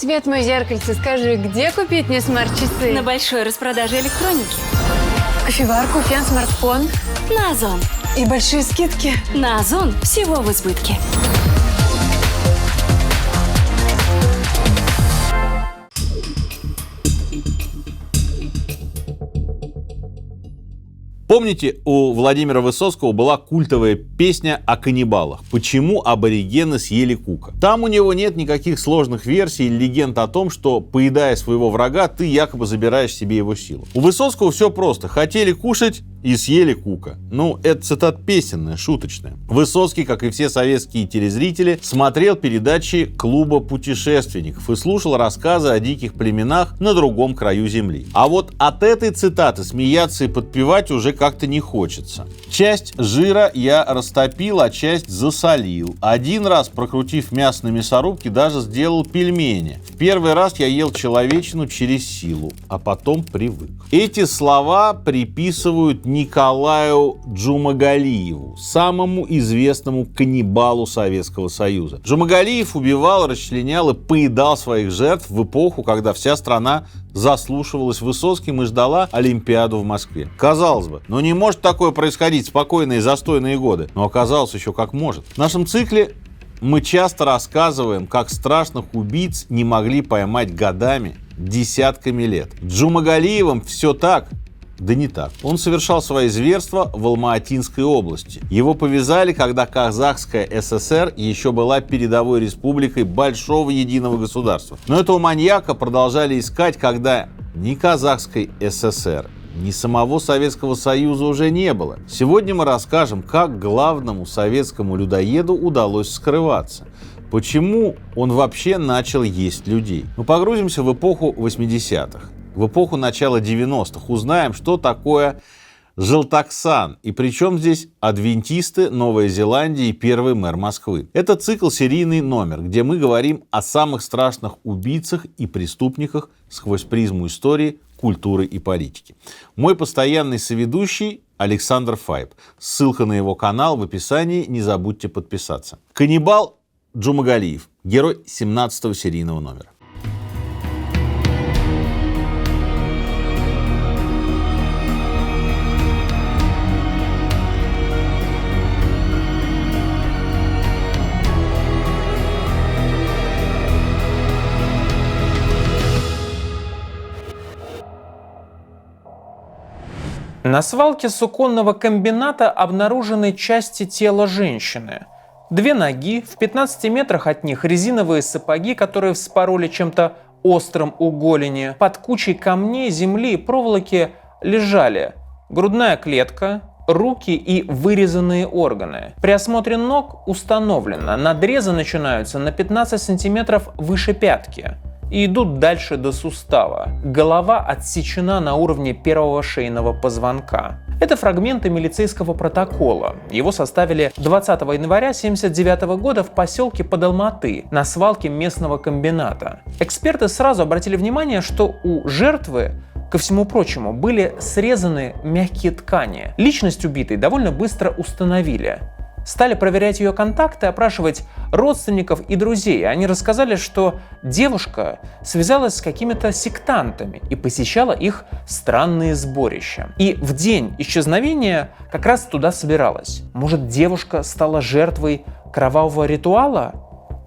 Свет, мой зеркальце, скажи, где купить мне смарт-часы? На большой распродаже электроники. Кофеварку, фен, смартфон. На Озон. И большие скидки. На Озон всего в избытке. Помните, у Владимира Высоцкого была культовая песня о каннибалах «Почему аборигены съели Кука?». Там у него нет никаких сложных версий или легенд о том, что, поедая своего врага, ты якобы забираешь себе его силу. У Высоцкого все просто. Хотели кушать и съели Кука. Ну, это цитата песенная, шуточная. Высоцкий, как и все советские телезрители, смотрел передачи клуба путешественников и слушал рассказы о диких племенах на другом краю земли. А вот от этой цитаты смеяться и подпевать уже как-то не хочется. Часть жира я растопил, а часть засолил. Один раз, прокрутив мясо на мясорубке, даже сделал пельмени. В первый раз я ел человечину через силу, а потом привык. Эти слова приписывают Николаю Джумагалиеву, самому известному каннибалу Советского Союза. Джумагалиев убивал, расчленял и поедал своих жертв в эпоху, когда вся страна заслушивалась Высоцким и ждала Олимпиаду в Москве. Казалось бы, не может такое происходить в спокойные и застойные годы. Но оказалось еще как может. В нашем цикле мы часто рассказываем, как страшных убийц не могли поймать годами, десятками лет. С Джумагалиевым все так. Да не так. Он совершал свои зверства в Алма-Атинской области. Его повязали, когда Казахская ССР еще была передовой республикой большого единого государства. Но этого маньяка продолжали искать, когда ни Казахской ССР, ни самого Советского Союза уже не было. Сегодня мы расскажем, как главному советскому людоеду удалось скрываться. Почему он вообще начал есть людей? Мы погрузимся в эпоху 80-х. В эпоху начала 90-х узнаем, что такое желтоксан и причем здесь адвентисты, Новая Зеландия и первый мэр Москвы. Это цикл «Серийный номер», где мы говорим о самых страшных убийцах и преступниках сквозь призму истории, культуры и политики. Мой постоянный соведущий Александр Файб. Ссылка на его канал в описании, не забудьте подписаться. Каннибал Джумагалиев, герой 17-го серийного номера. На свалке суконного комбината обнаружены части тела женщины. 2 ноги, в 15 метрах от них резиновые сапоги, которые вспороли чем-то острым у голени. Под кучей камней, земли и проволоки лежали грудная клетка, руки и вырезанные органы. При осмотре ног установлено, надрезы начинаются на 15 сантиметров выше пятки и идут дальше до сустава. Голова отсечена на уровне первого шейного позвонка. Это фрагменты милицейского протокола. Его составили 20 января 1979 года в поселке под Алматы на свалке местного комбината. Эксперты сразу обратили внимание, что у жертвы, ко всему прочему, были срезаны мягкие ткани. Личность убитой довольно быстро установили. Стали проверять ее контакты, опрашивать родственников и друзей. Они рассказали, что девушка связалась с какими-то сектантами и посещала их странные сборища. И в день исчезновения как раз туда собиралась. Может, девушка стала жертвой кровавого ритуала?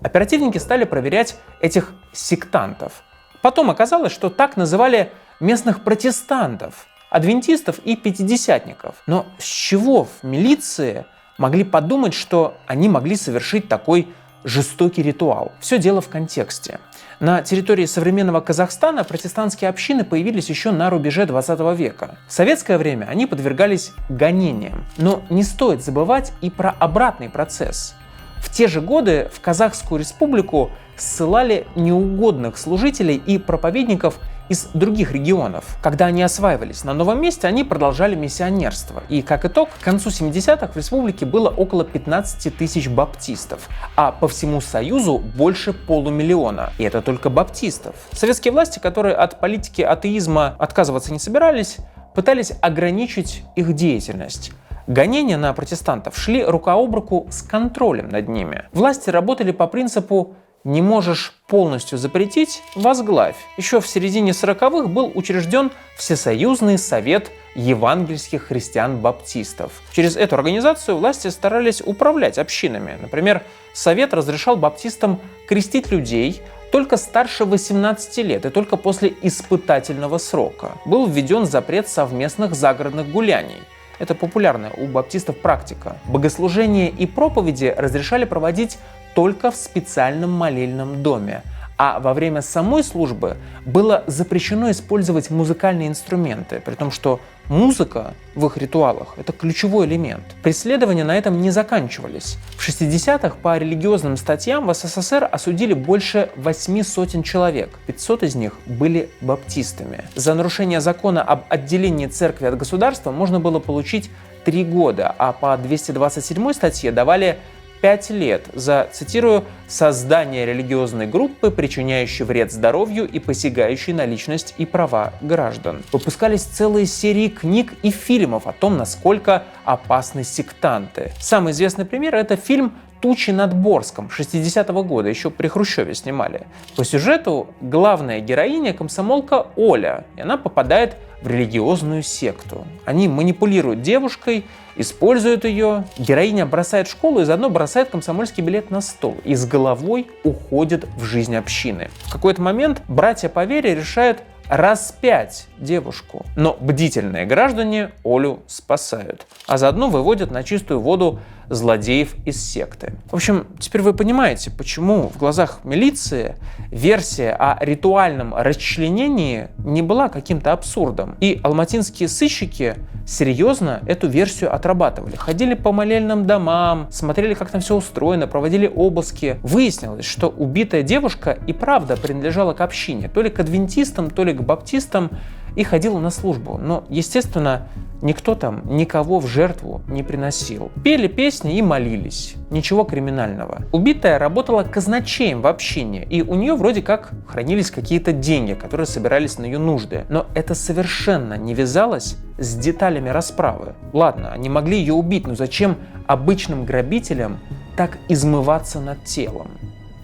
Оперативники стали проверять этих сектантов. Потом оказалось, что так называли местных протестантов, адвентистов и пятидесятников. Но с чего в милиции могли подумать, что они могли совершить такой жестокий ритуал? Все дело в контексте. На территории современного Казахстана протестантские общины появились еще на рубеже 20 века. В советское время они подвергались гонениям. Но не стоит забывать и про обратный процесс. В те же годы в Казахскую республику ссылали неугодных служителей и проповедников из других регионов. Когда они осваивались на новом месте, они продолжали миссионерство. И как итог, к концу 70-х в республике было около 15 тысяч баптистов, а по всему Союзу больше 500 000. И это только баптистов. Советские власти, которые от политики атеизма отказываться не собирались, пытались ограничить их деятельность. Гонения на протестантов шли рука об руку с контролем над ними. Власти работали по принципу не можешь полностью запретить – возглавь. Еще в середине 40-х был учрежден Всесоюзный совет евангельских христиан-баптистов. Через эту организацию власти старались управлять общинами. Например, совет разрешал баптистам крестить людей только старше 18 лет и только после испытательного срока. Был введен запрет совместных загородных гуляний. Это популярная у баптистов практика. Богослужения и проповеди разрешали проводить только в специальном молельном доме. А во время самой службы было запрещено использовать музыкальные инструменты, при том, что музыка в их ритуалах – это ключевой элемент. Преследования на этом не заканчивались. В 60-х по религиозным статьям в СССР осудили больше 800 человек. 500 из них были баптистами. За нарушение закона об отделении церкви от государства можно было получить 3 года, а по 227 статье давали 5 лет за, цитирую, «создание религиозной группы, причиняющей вред здоровью и посягающей на личность и права граждан». Выпускались целые серии книг и фильмов о том, насколько опасны сектанты. Самый известный пример – это фильм «Тучи над Борском» 60-го года, еще при Хрущеве снимали. По сюжету главная героиня – комсомолка Оля, и она попадает в религиозную секту. Они манипулируют девушкой, используют ее. Героиня бросает школу и заодно бросает комсомольский билет на стол и с головой уходит в жизнь общины. В какой-то момент братья по вере решают распять девушку. Но бдительные граждане Олю спасают, а заодно выводят на чистую воду злодеев из секты. В общем, теперь вы понимаете, почему в глазах милиции версия о ритуальном расчленении не была каким-то абсурдом. И алматинские сыщики серьезно эту версию отрабатывали. Ходили по молельным домам, смотрели, как там все устроено, проводили обыски. Выяснилось, что убитая девушка и правда принадлежала к общине, то ли к адвентистам, то ли к баптистам, и ходила на службу. Но, естественно, никто там никого в жертву не приносил. Пели песни и молились. Ничего криминального. Убитая работала казначеем в общине, и у нее вроде как хранились какие-то деньги, которые собирались на ее нужды. Но это совершенно не вязалось с деталями расправы. Ладно, они могли ее убить, но зачем обычным грабителям так измываться над телом?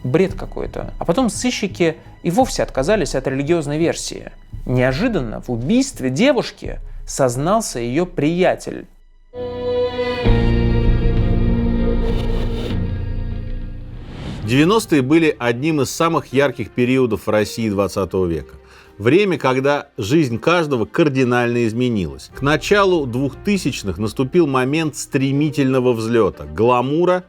Бред какой-то. А потом сыщики и вовсе отказались от религиозной версии. Неожиданно в убийстве девушки сознался ее приятель. «90-е были одним из самых ярких периодов в России 20 века. Время, когда жизнь каждого кардинально изменилась. К началу 2000-х наступил момент стремительного взлета, гламура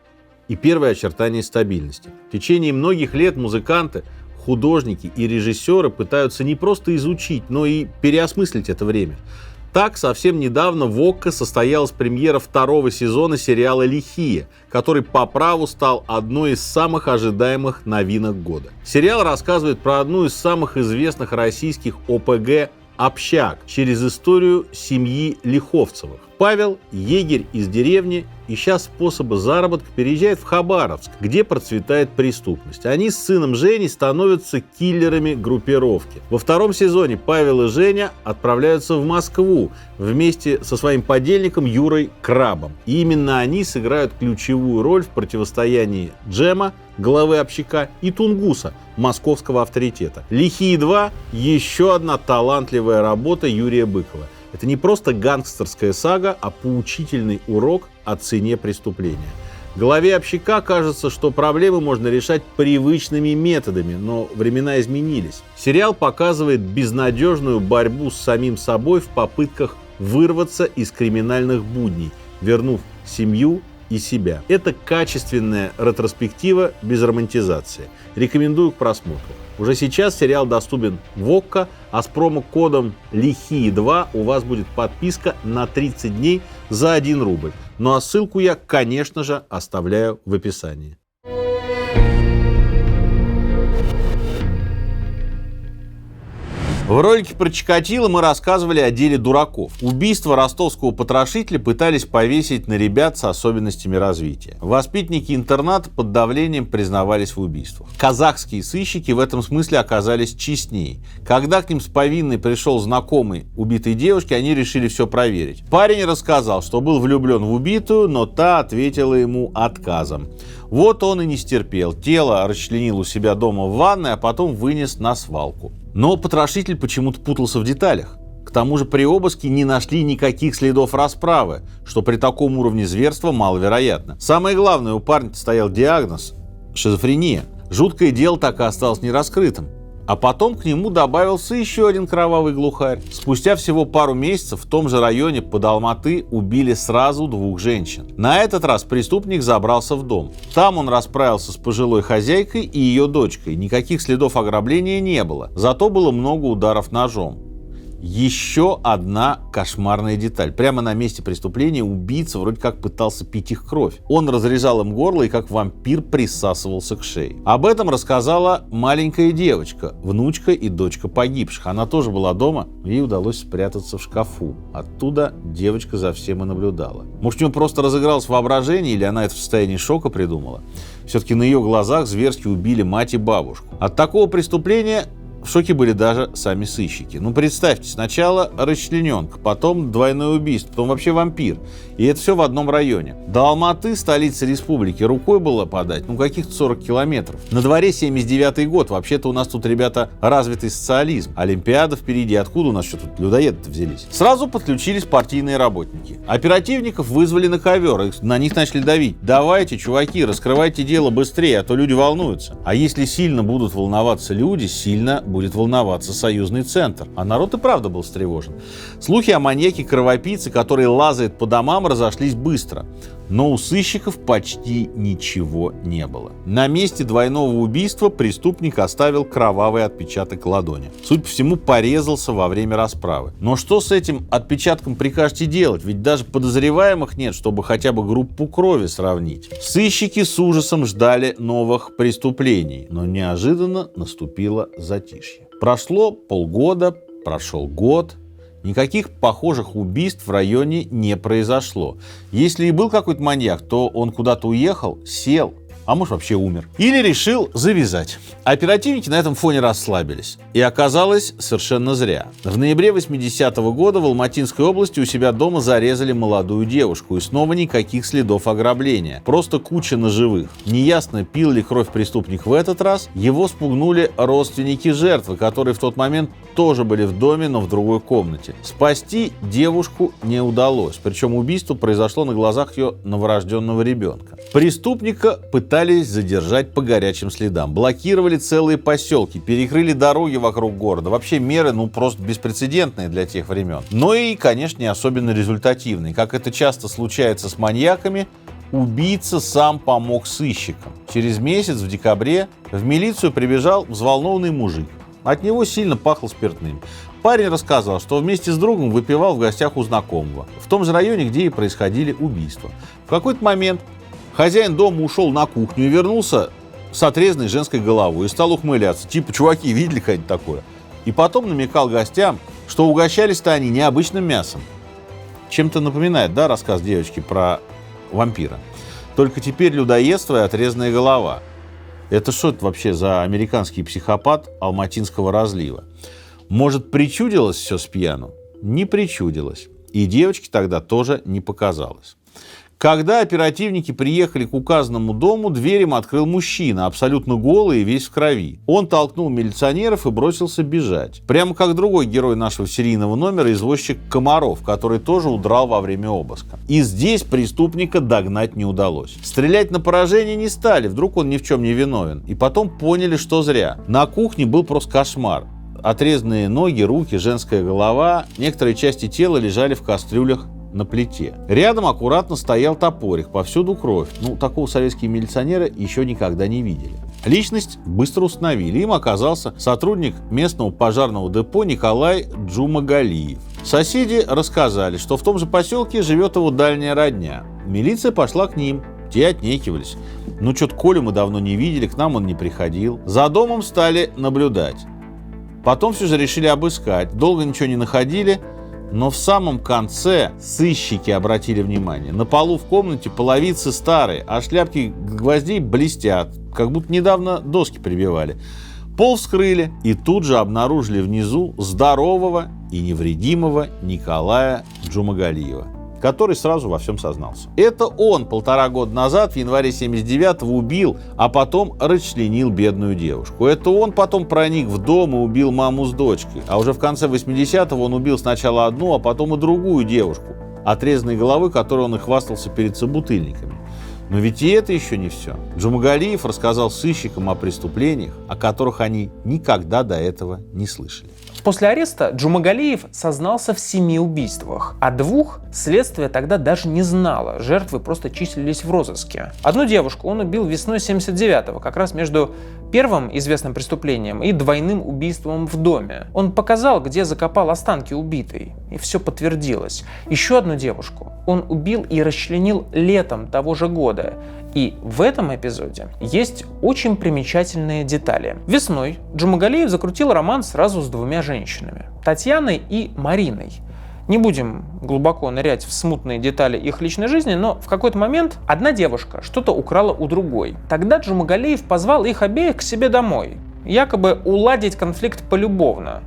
и первые очертания стабильности. В течение многих лет музыканты, художники и режиссеры пытаются не просто изучить, но и переосмыслить это время. Так, совсем недавно в ОККО состоялась премьера 2-го сезона сериала «Лихие», который по праву стал одной из самых ожидаемых новинок года. Сериал рассказывает про одну из самых известных российских ОПГ «Общак» через историю семьи Лиховцевых. Павел, егерь из деревни, ища способа заработка, переезжает в Хабаровск, где процветает преступность. Они с сыном Женей становятся киллерами группировки. Во 2-м сезоне Павел и Женя отправляются в Москву вместе со своим подельником Юрой Крабом. И именно они сыграют ключевую роль в противостоянии Джема, главы общака, и Тунгуса, московского авторитета. «Лихие 2» — еще одна талантливая работа Юрия Быкова. Это не просто гангстерская сага, а поучительный урок о цене преступления. Главе общака кажется, что проблемы можно решать привычными методами, но времена изменились. Сериал показывает безнадежную борьбу с самим собой в попытках вырваться из криминальных будней, вернув семью и себя. Это качественная ретроспектива без романтизации. Рекомендую к просмотру. Уже сейчас сериал доступен в ОККО, а с промокодом «Лихие2» у вас будет подписка на 30 дней за 1 рубль. Ну а ссылку я, конечно же, оставляю в описании. В ролике про Чикатило мы рассказывали о деле дураков. Убийство ростовского потрошителя пытались повесить на ребят с особенностями развития. Воспитанники интерната под давлением признавались в убийствах. Казахские сыщики в этом смысле оказались честнее. Когда к ним с повинной пришел знакомый убитой девушки, они решили все проверить. Парень рассказал, что был влюблен в убитую, но та ответила ему отказом. Вот он и не стерпел. Тело расчленил у себя дома в ванной, а потом вынес на свалку. Но потрошитель почему-то путался в деталях. К тому же при обыске не нашли никаких следов расправы, что при таком уровне зверства маловероятно. Самое главное, у парня стоял диагноз – шизофрения. Жуткое дело так и осталось нераскрытым. А потом к нему добавился еще один кровавый глухарь. Спустя всего пару месяцев в том же районе под Алматы убили сразу 2 женщин. На этот раз преступник забрался в дом. Там он расправился с пожилой хозяйкой и ее дочкой. Никаких следов ограбления не было. Зато было много ударов ножом. Еще одна кошмарная деталь. Прямо на месте преступления убийца вроде как пытался пить их кровь. Он разрезал им горло и как вампир присасывался к шее. Об этом рассказала маленькая девочка, внучка и дочка погибших. Она тоже была дома, ей удалось спрятаться в шкафу. Оттуда девочка за всем и наблюдала. Может, у нее просто разыгралось воображение, или она это в состоянии шока придумала? Все-таки на ее глазах зверски убили мать и бабушку. От такого преступления в шоке были даже сами сыщики. Ну, представьте, сначала расчлененка, потом двойное убийство, потом вообще вампир. И это все в одном районе. До Алматы, столицы республики, рукой было подать, каких-то 40 километров. На дворе 79-й год. Вообще-то у нас тут, ребята, развитый социализм. Олимпиада впереди. Откуда у нас что тут людоеды-то взялись? Сразу подключились партийные работники. Оперативников вызвали на ковер. На них начали давить. Давайте, чуваки, раскрывайте дело быстрее, а то люди волнуются. А если сильно будут волноваться люди, сильно будет волноваться союзный центр. А народ и правда был встревожен. Слухи о маньяке-кровопийце, который лазает по домам, разошлись быстро. Но у сыщиков почти ничего не было. На месте двойного убийства преступник оставил кровавый отпечаток ладони. Судя по всему, порезался во время расправы. Но что с этим отпечатком прикажете делать? Ведь даже подозреваемых нет, чтобы хотя бы группу крови сравнить. Сыщики с ужасом ждали новых преступлений. Но неожиданно наступило затишье. Прошло полгода, прошел год. Никаких похожих убийств в районе не произошло. Если и был какой-то маньяк, то он куда-то уехал, сел, а может вообще умер. Или решил завязать. Оперативники на этом фоне расслабились. И оказалось совершенно зря. В ноябре 80-го года в Алматинской области у себя дома зарезали молодую девушку. И снова никаких следов ограбления. Просто куча ножевых. Неясно, пил ли кровь преступник в этот раз. Его спугнули родственники жертвы, которые в тот момент тоже были в доме, но в другой комнате. Спасти девушку не удалось. Причем убийство произошло на глазах ее новорожденного ребенка. Преступника пытались задержать по горячим следам. Блокировали целые поселки, перекрыли дороги вокруг города. Вообще меры, просто беспрецедентные для тех времен. Но и, конечно, не особенно результативные. Как это часто случается с маньяками, убийца сам помог сыщикам. Через месяц, в декабре, в милицию прибежал взволнованный мужик. От него сильно пахло спиртным. Парень рассказал, что вместе с другом выпивал в гостях у знакомого. В том же районе, где и происходили убийства. В какой-то момент хозяин дома ушел на кухню и вернулся с отрезанной женской головой и стал ухмыляться. Типа, чуваки, видели когда-нибудь такое? И потом намекал гостям, что угощались-то они необычным мясом. Чем-то напоминает, рассказ девочки про вампира. Только теперь людоедство и отрезанная голова. Это что это вообще за американский психопат Алматинского разлива? Может, причудилось все с пьяну? Не причудилось. И девочке тогда тоже не показалось. Когда оперативники приехали к указанному дому, дверь им открыл мужчина, абсолютно голый и весь в крови. Он толкнул милиционеров и бросился бежать. Прямо как другой герой нашего серийного номера, извозчик Комаров, который тоже удрал во время обыска. И здесь преступника догнать не удалось. Стрелять на поражение не стали, вдруг он ни в чем не виновен. И потом поняли, что зря. На кухне был просто кошмар. Отрезанные ноги, руки, женская голова, некоторые части тела лежали в кастрюлях на плите. Рядом аккуратно стоял топорик, повсюду кровь. Такого советские милиционеры еще никогда не видели. Личность быстро установили. Им оказался сотрудник местного пожарного депо Николай Джумагалиев. Соседи рассказали, что в том же поселке живет его дальняя родня. Милиция пошла к ним. Те отнекивались. Что-то Колю мы давно не видели, к нам он не приходил. За домом стали наблюдать. Потом все же решили обыскать. Долго ничего не находили. Но в самом конце сыщики обратили внимание. На полу в комнате половицы старые, а шляпки гвоздей блестят, как будто недавно доски прибивали. Пол вскрыли и тут же обнаружили внизу здорового и невредимого Николая Джумагалиева. который сразу во всем сознался. Это он 1,5 года назад, в январе 79-го, убил, а потом расчленил бедную девушку. Это он потом проник в дом и убил маму с дочкой. А уже в конце 80-го он убил сначала одну, а потом и другую девушку, отрезанной головы, которой он и хвастался перед собутыльниками. Но ведь и это еще не все. Джумагалиев рассказал сыщикам о преступлениях, о которых они никогда до этого не слышали. После ареста Джумагалиев сознался в 7 убийствах, а 2 следствие тогда даже не знало, жертвы просто числились в розыске. Одну девушку он убил весной 79-го, как раз между первым известным преступлением и двойным убийством в доме. Он показал, где закопал останки убитой, и все подтвердилось. Еще одну девушку он убил и расчленил летом того же года. И в этом эпизоде есть очень примечательные детали. Весной Джумагалиев закрутил роман сразу с 2 женщинами – Татьяной и Мариной. Не будем глубоко нырять в смутные детали их личной жизни, но в какой-то момент одна девушка что-то украла у другой. Тогда Джумагалиев позвал их обеих к себе домой, якобы уладить конфликт полюбовно.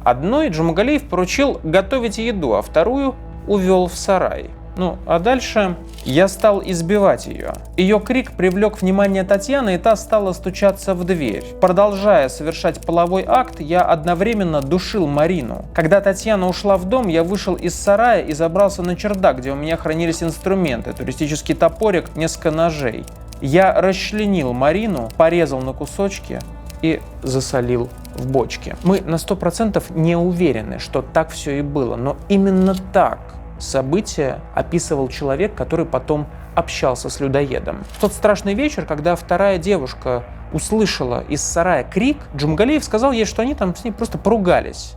Одной Джумагалиев поручил готовить еду, а вторую увел в сарай. Ну, а дальше я стал избивать ее. Ее крик привлек внимание Татьяны, и та стала стучаться в дверь. Продолжая совершать половой акт, я одновременно душил Марину. Когда Татьяна ушла в дом, я вышел из сарая и забрался на чердак, где у меня хранились инструменты, туристический топорик, несколько ножей. Я расчленил Марину, порезал на кусочки и засолил в бочке. Мы на 100% не уверены, что так все и было, но именно так событие описывал человек, который потом общался с людоедом. В тот страшный вечер, когда вторая девушка услышала из сарая крик, Джумагалиев сказал ей, что они там с ней просто поругались.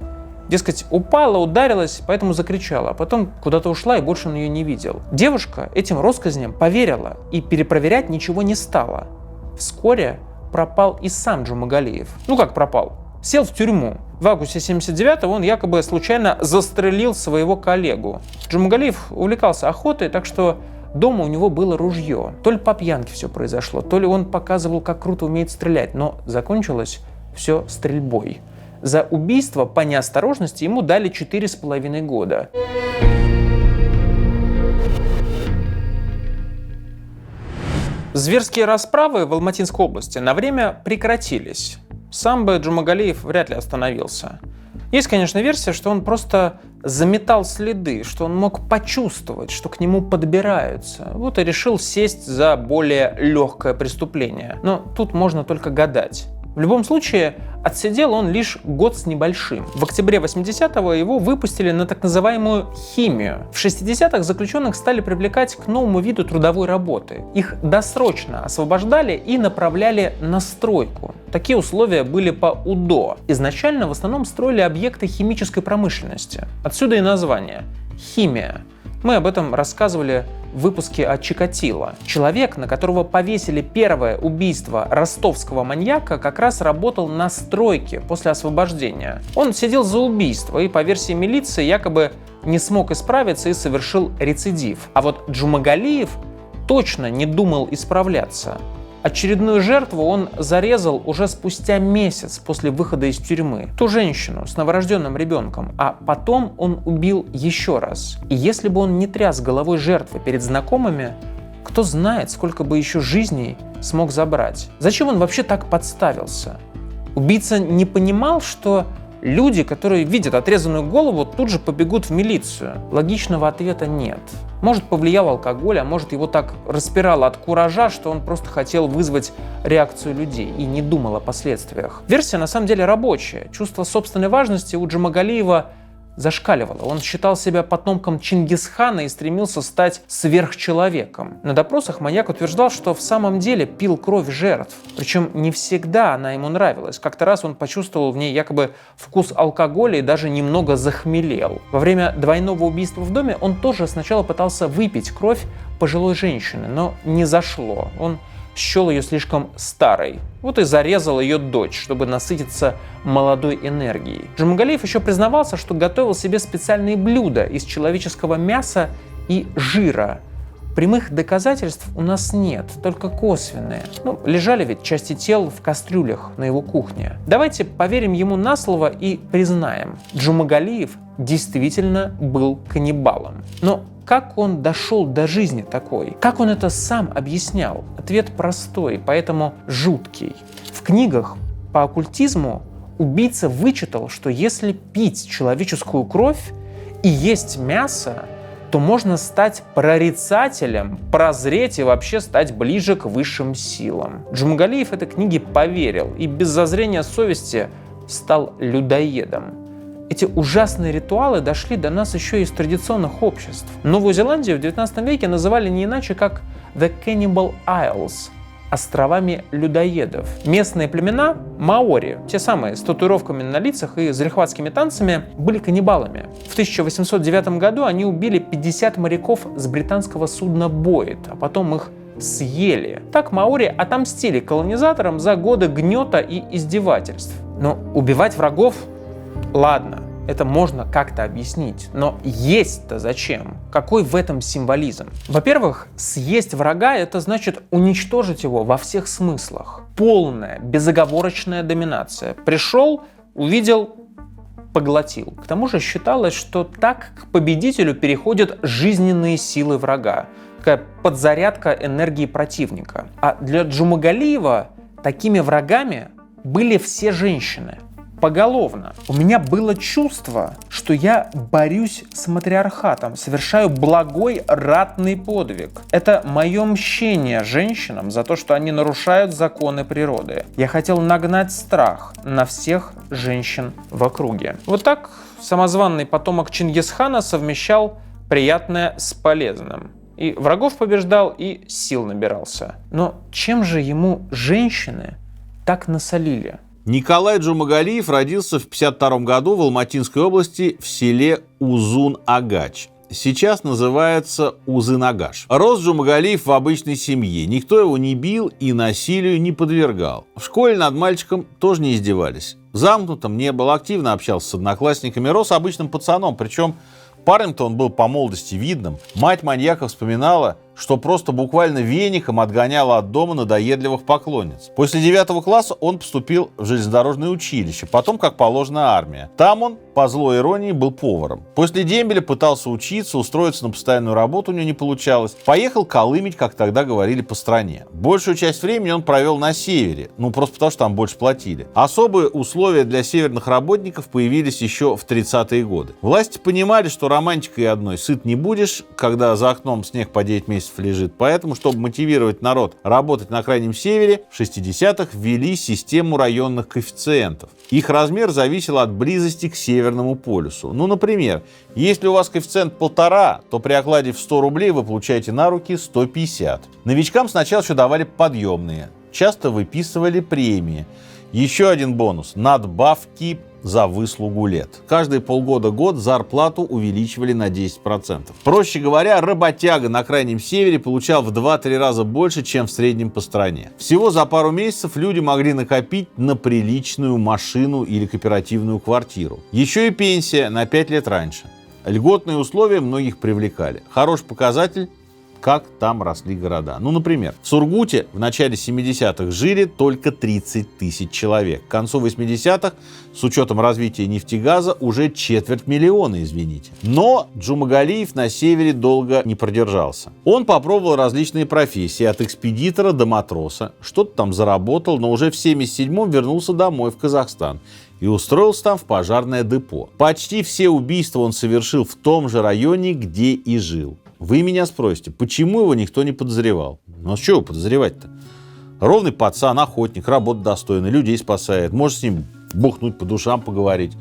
Дескать, упала, ударилась, поэтому закричала, а потом куда-то ушла и больше он ее не видел. Девушка этим россказням поверила и перепроверять ничего не стала. Вскоре пропал и сам Джумагалиев. Ну как пропал? Сел в тюрьму. В августе 79-го он якобы случайно застрелил своего коллегу. Джумагалиев увлекался охотой, так что дома у него было ружье. То ли по пьянке все произошло, то ли он показывал, как круто умеет стрелять, но закончилось все стрельбой. За убийство по неосторожности ему дали 4,5 года. Зверские расправы в Алматинской области на время прекратились. Сам бы Джумагалиев вряд ли остановился. Есть, конечно, версия, что он просто заметал следы, что он мог почувствовать, что к нему подбираются. Вот и решил сесть за более легкое преступление. Но тут можно только гадать. В любом случае, отсидел он лишь год с небольшим. В октябре 80-го его выпустили на так называемую химию. В 60-х заключенных стали привлекать к новому виду трудовой работы. Их досрочно освобождали и направляли на стройку. Такие условия были по УДО. Изначально в основном строили объекты химической промышленности. Отсюда и название – химия. Мы об этом рассказывали в выпуске о Чикатило. Человек, на которого повесили первое убийство ростовского маньяка, как раз работал на стройке после освобождения. Он сидел за убийство и, по версии милиции, якобы не смог исправиться и совершил рецидив. А вот Джумагалиев точно не думал исправляться. Очередную жертву он зарезал уже спустя месяц после выхода из тюрьмы. Ту женщину с новорожденным ребенком. А потом он убил еще раз. И если бы он не тряс головой жертвы перед знакомыми, кто знает, сколько бы еще жизней смог забрать. Зачем он вообще так подставился? Убийца не понимал, что люди, которые видят отрезанную голову, тут же побегут в милицию. Логичного ответа нет. Может, повлиял алкоголь, а может, его так распирало от куража, что он просто хотел вызвать реакцию людей и не думал о последствиях. Версия на самом деле рабочая. Чувство собственной важности у Джумагалиева зашкаливало. Он считал себя потомком Чингисхана и стремился стать сверхчеловеком. На допросах маньяк утверждал, что в самом деле пил кровь жертв. Причем не всегда она ему нравилась. Как-то раз он почувствовал в ней якобы вкус алкоголя и даже немного захмелел. Во время двойного убийства в доме он тоже сначала пытался выпить кровь пожилой женщины, но не зашло. Он счел ее слишком старой. Вот и зарезал ее дочь, чтобы насытиться молодой энергией. Джумагалиев еще признавался, что готовил себе специальные блюда из человеческого мяса и жира. Прямых доказательств у нас нет, только косвенные. Лежали ведь части тел в кастрюлях на его кухне. Давайте поверим ему на слово и признаем. Джумагалиев действительно был каннибалом. Но как он дошел до жизни такой? Как он это сам объяснял? Ответ простой, поэтому жуткий. В книгах по оккультизму убийца вычитал, что если пить человеческую кровь и есть мясо, то можно стать прорицателем, прозреть и вообще стать ближе к высшим силам. Джумагалиев этой книге поверил и без зазрения совести стал людоедом. Эти ужасные ритуалы дошли до нас еще из традиционных обществ. Новую Зеландию в 19 веке называли не иначе, как The Cannibal Isles – островами людоедов. Местные племена маори, те самые с татуировками на лицах и залихватскими танцами, были каннибалами. В 1809 году они убили 50 моряков с британского судна «Бойд», а потом их съели. Так маори отомстили колонизаторам за годы гнета и издевательств. Но убивать врагов – ладно, это можно как-то объяснить. Но есть-то зачем? Какой в этом символизм? Во-первых, съесть врага – это значит уничтожить его во всех смыслах. Полная, безоговорочная доминация. Пришел, увидел, поглотил. К тому же считалось, что так к победителю переходят жизненные силы врага. Такая подзарядка энергии противника. А для Джумагалиева такими врагами были все женщины. Поголовно. У меня было чувство, что я борюсь с матриархатом, совершаю благой ратный подвиг. Это мое мщение женщинам за то, что они нарушают законы природы. Я хотел нагнать страх на всех женщин в округе. Вот так самозванный потомок Чингисхана совмещал приятное с полезным. И врагов побеждал, и сил набирался. Но чем же ему женщины так насолили? Николай Джумагалиев родился в 1952 году в Алматинской области в селе Узун-Агач. Сейчас называется Узын-Агаш. Рос Джумагалиев в обычной семье. Никто его не бил и насилию не подвергал. В школе над мальчиком тоже не издевались. Замкнутым не был, активно общался с одноклассниками, рос обычным пацаном, причем парнем-то он был по молодости видным. Мать маньяка вспоминала, что просто буквально веником отгоняла от дома надоедливых поклонниц. После 9 класса он поступил в железнодорожное училище, потом, как положено, армия. Там он, по злой иронии, был поваром. После дембеля пытался учиться, устроиться на постоянную работу у него не получалось. Поехал колымить, как тогда говорили, по стране. Большую часть времени он провел на севере, просто потому что там больше платили. Особые условия для северных работников появились еще в 30-е годы. Власти понимали, что романтикой одной сыт не будешь, когда за окном снег по 9 месяцев лежит. Поэтому, чтобы мотивировать народ работать на Крайнем Севере, в 60-х ввели систему районных коэффициентов. Их размер зависел от близости к Северному полюсу. Например, если у вас коэффициент 1,5, то при окладе в 100 рублей вы получаете на руки 150. Новичкам сначала еще давали подъемные. Часто выписывали премии. Еще один бонус – надбавки за выслугу лет. Каждые полгода-год зарплату увеличивали на 10%. Проще говоря, работяга на Крайнем Севере получал в 2-3 раза больше, чем в среднем по стране. Всего за пару месяцев люди могли накопить на приличную машину или кооперативную квартиру. Еще и пенсия на 5 лет раньше. Льготные условия многих привлекали. Хороший показатель, как там росли города. Например, в Сургуте в начале 70-х жили только 30 тысяч человек. К концу 80-х, с учетом развития нефтегаза, уже 250 000, извините. Но Джумагалиев на севере долго не продержался. Он попробовал различные профессии, от экспедитора до матроса. Что-то там заработал, но уже в 77-м вернулся домой, в Казахстан. И устроился там в пожарное депо. Почти все убийства он совершил в том же районе, где и жил. Вы меня спросите, почему его никто не подозревал? А с чего подозревать-то? Ровный пацан, охотник, работа достойная, людей спасает. Может с ним бухнуть, по душам поговорить.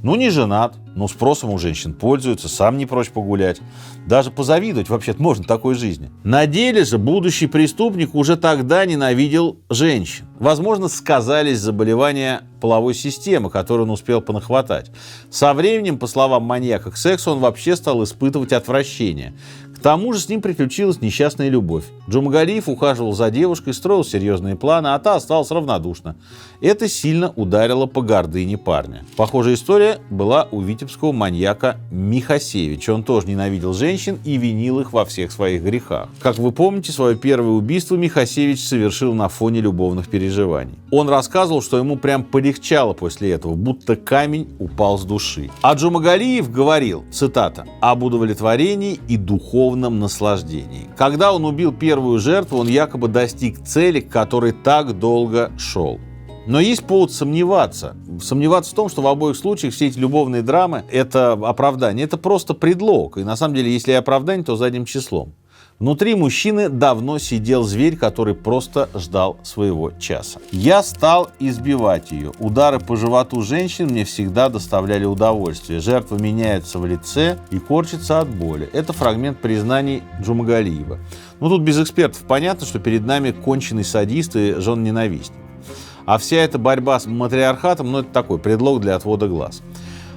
Не женат, но спросом у женщин пользуется, сам не прочь погулять. Даже позавидовать вообще-то можно такой жизни. На деле же будущий преступник уже тогда ненавидел женщин. Возможно, сказались заболевания половой системы, которые он успел понахватать. Со временем, по словам маньяка, к сексу он вообще стал испытывать отвращение. К тому же с ним приключилась несчастная любовь. Джумагалиев ухаживал за девушкой, строил серьезные планы, а та осталась равнодушна. Это сильно ударило по гордыне парня. Похожая история была у витебского маньяка Михасевича. Он тоже ненавидел женщин и винил их во всех своих грехах. Как вы помните, свое первое убийство Михасевич совершил на фоне любовных переживаний. Он рассказывал, что ему прям полегчало после этого, будто камень упал с души. А Джумагалиев говорил, цитата, об удовлетворении и духовном наслаждении. Когда он убил первую жертву, он якобы достиг цели, к которой так долго шел. Но есть повод сомневаться. Сомневаться в том, что в обоих случаях все эти любовные драмы – это оправдание. Это просто предлог. И на самом деле, если и оправдание, то задним числом. Внутри мужчины давно сидел зверь, который просто ждал своего часа. Я стал избивать ее. Удары по животу женщин мне всегда доставляли удовольствие. Жертва меняется в лице и корчится от боли. Это фрагмент признаний Джумагалиева. Ну, тут без экспертов понятно, что перед нами конченый садист и жен-ненавистник. А вся эта борьба с матриархатом, ну, это такой предлог для отвода глаз.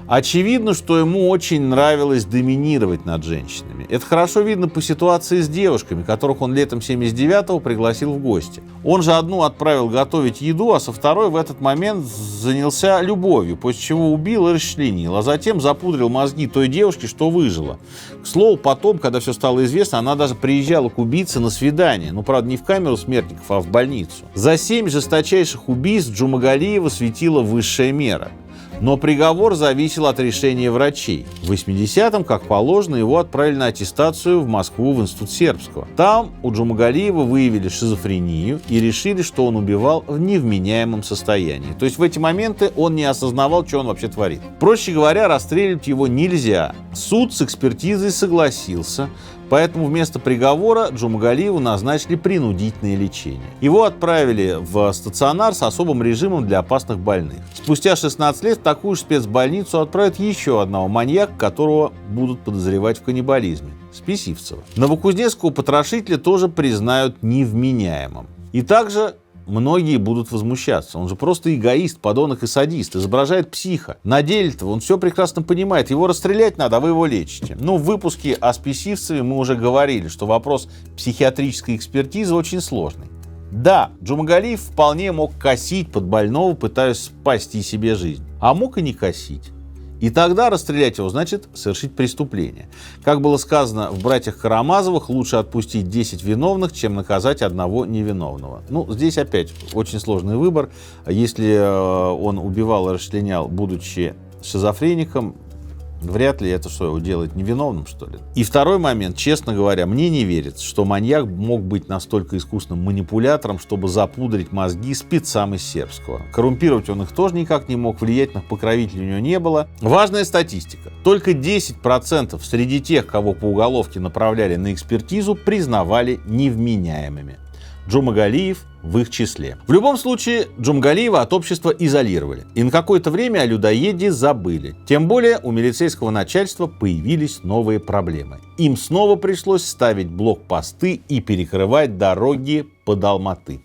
Очевидно, что ему очень нравилось доминировать над женщинами. Это хорошо видно по ситуации с девушками, которых он летом 79-го пригласил в гости. Он же одну отправил готовить еду, а со второй в этот момент занялся любовью, после чего убил и расчленил, а затем запудрил мозги той девушке, что выжила. К слову, потом, когда все стало известно, она даже приезжала к убийце на свидание. Ну, правда, не в камеру смертников, а в больницу. За 7 жесточайших убийств Джумагалиева светила высшая мера. Но приговор зависел от решения врачей. В 80-м, как положено, его отправили на аттестацию в Москву в Институт Сербского. Там у Джумагалиева выявили шизофрению и решили, что он убивал в невменяемом состоянии. То есть в эти моменты он не осознавал, что он вообще творит. Проще говоря, расстреливать его нельзя. Суд с экспертизой согласился. Поэтому вместо приговора Джумагалиеву назначили принудительное лечение. Его отправили в стационар с особым режимом для опасных больных. Спустя 16 лет в такую же спецбольницу отправят еще одного маньяка, которого будут подозревать в каннибализме – Списивцева. Новокузнецкого потрошителя тоже признают невменяемым. И также многие будут возмущаться. Он же просто эгоист, подонок и садист, изображает психа. На деле-то он все прекрасно понимает. Его расстрелять надо, а вы его лечите. Ну, в выпуске о Списивцеве мы уже говорили, что вопрос психиатрической экспертизы очень сложный. Да, Джумагалиев вполне мог косить под больного, пытаясь спасти себе жизнь. А мог и не косить. И тогда расстрелять его значит совершить преступление. Как было сказано в «Братьях Карамазовых», лучше отпустить 10 виновных, чем наказать одного невиновного. Ну, здесь опять очень сложный выбор. Если он убивал и расчленял, будучи шизофреником, вряд ли это что, его делает невиновным, что ли? И второй момент, честно говоря, мне не верится, что маньяк мог быть настолько искусным манипулятором, чтобы запудрить мозги спецам из Сербского. Коррумпировать он их тоже никак не мог, влиятельных покровителей у него не было. Важная статистика. Только 10% среди тех, кого по уголовке направляли на экспертизу, признавали невменяемыми. Джумагалиев в их числе. В любом случае, Джумагалиева от общества изолировали. И на какое-то время о людоеде забыли. Тем более у милицейского начальства появились новые проблемы. Им снова пришлось ставить блокпосты и перекрывать дороги под Алматы.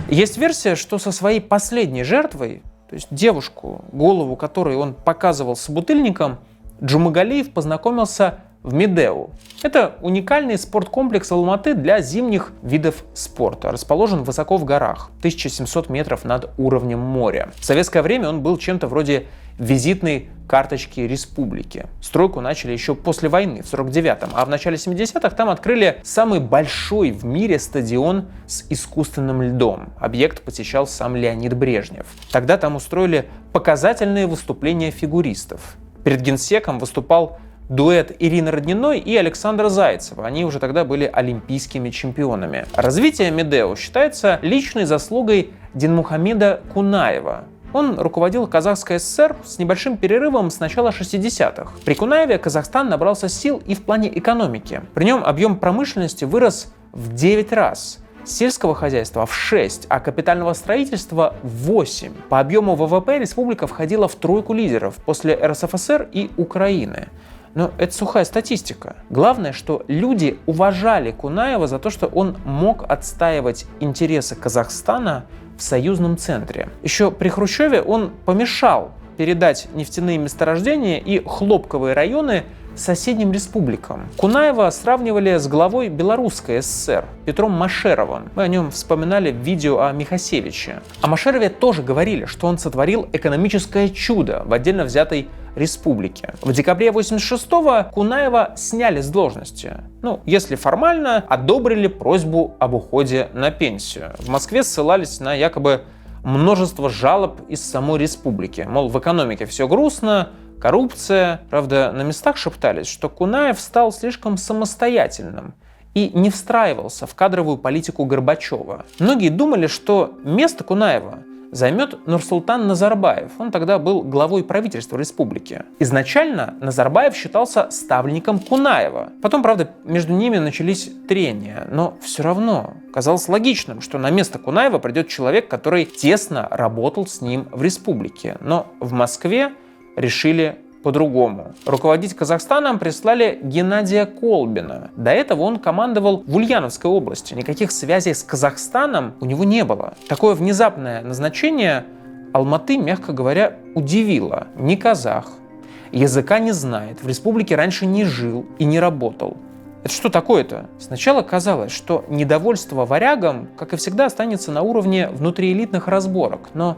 Есть версия, что со своей последней жертвой, то есть девушку, голову которой он показывал с собутыльником, Джумагалиев познакомился в Медеу. Это уникальный спорткомплекс Алматы для зимних видов спорта. Расположен высоко в горах, 1700 метров над уровнем моря. В советское время он был чем-то вроде визитной карточки республики. Стройку начали еще после войны, в 49-м, а в начале 70-х там открыли самый большой в мире стадион с искусственным льдом. Объект посещал сам Леонид Брежнев. Тогда там устроили показательные выступления фигуристов. Перед генсеком выступал дуэт Ирины Родниной и Александра Зайцева. Они уже тогда были олимпийскими чемпионами. Развитие Медеу считается личной заслугой Динмухамеда Кунаева. Он руководил Казахской ССР с небольшим перерывом с начала 60-х. При Кунаеве Казахстан набрался сил и в плане экономики. При нем объем промышленности вырос в 9 раз. Сельского хозяйства в 6, а капитального строительства в 8. По объему ВВП республика входила в тройку лидеров после РСФСР и Украины. Но это сухая статистика. Главное, что люди уважали Кунаева за то, что он мог отстаивать интересы Казахстана в союзном центре. Еще при Хрущеве он помешал передать нефтяные месторождения и хлопковые районы соседним республикам. Кунаева сравнивали с главой Белорусской ССР Петром Машеровым. Мы о нем вспоминали в видео о Михасевиче. О Машерове тоже говорили, что он сотворил экономическое чудо в отдельно взятой республике. В декабре 1986-го Кунаева сняли с должности. Если формально, одобрили просьбу об уходе на пенсию. В Москве ссылались на якобы множество жалоб из самой республики. Мол, в экономике все грустно, коррупция. Правда, на местах шептались, что Кунаев стал слишком самостоятельным и не встраивался в кадровую политику Горбачева. Многие думали, что место Кунаева займет Нурсултан Назарбаев. Он тогда был главой правительства республики. Изначально Назарбаев считался ставленником Кунаева. Потом, правда, между ними начались трения. Но все равно казалось логичным, что на место Кунаева придет человек, который тесно работал с ним в республике. Но в Москве решили по-другому. Руководить Казахстаном прислали Геннадия Колбина. До этого он командовал в Ульяновской области. Никаких связей с Казахстаном у него не было. Такое внезапное назначение Алматы, мягко говоря, удивило. Не казах, языка не знает, в республике раньше не жил и не работал. Это что такое-то? Сначала казалось, что недовольство варягам, как и всегда, останется на уровне внутриэлитных разборок, но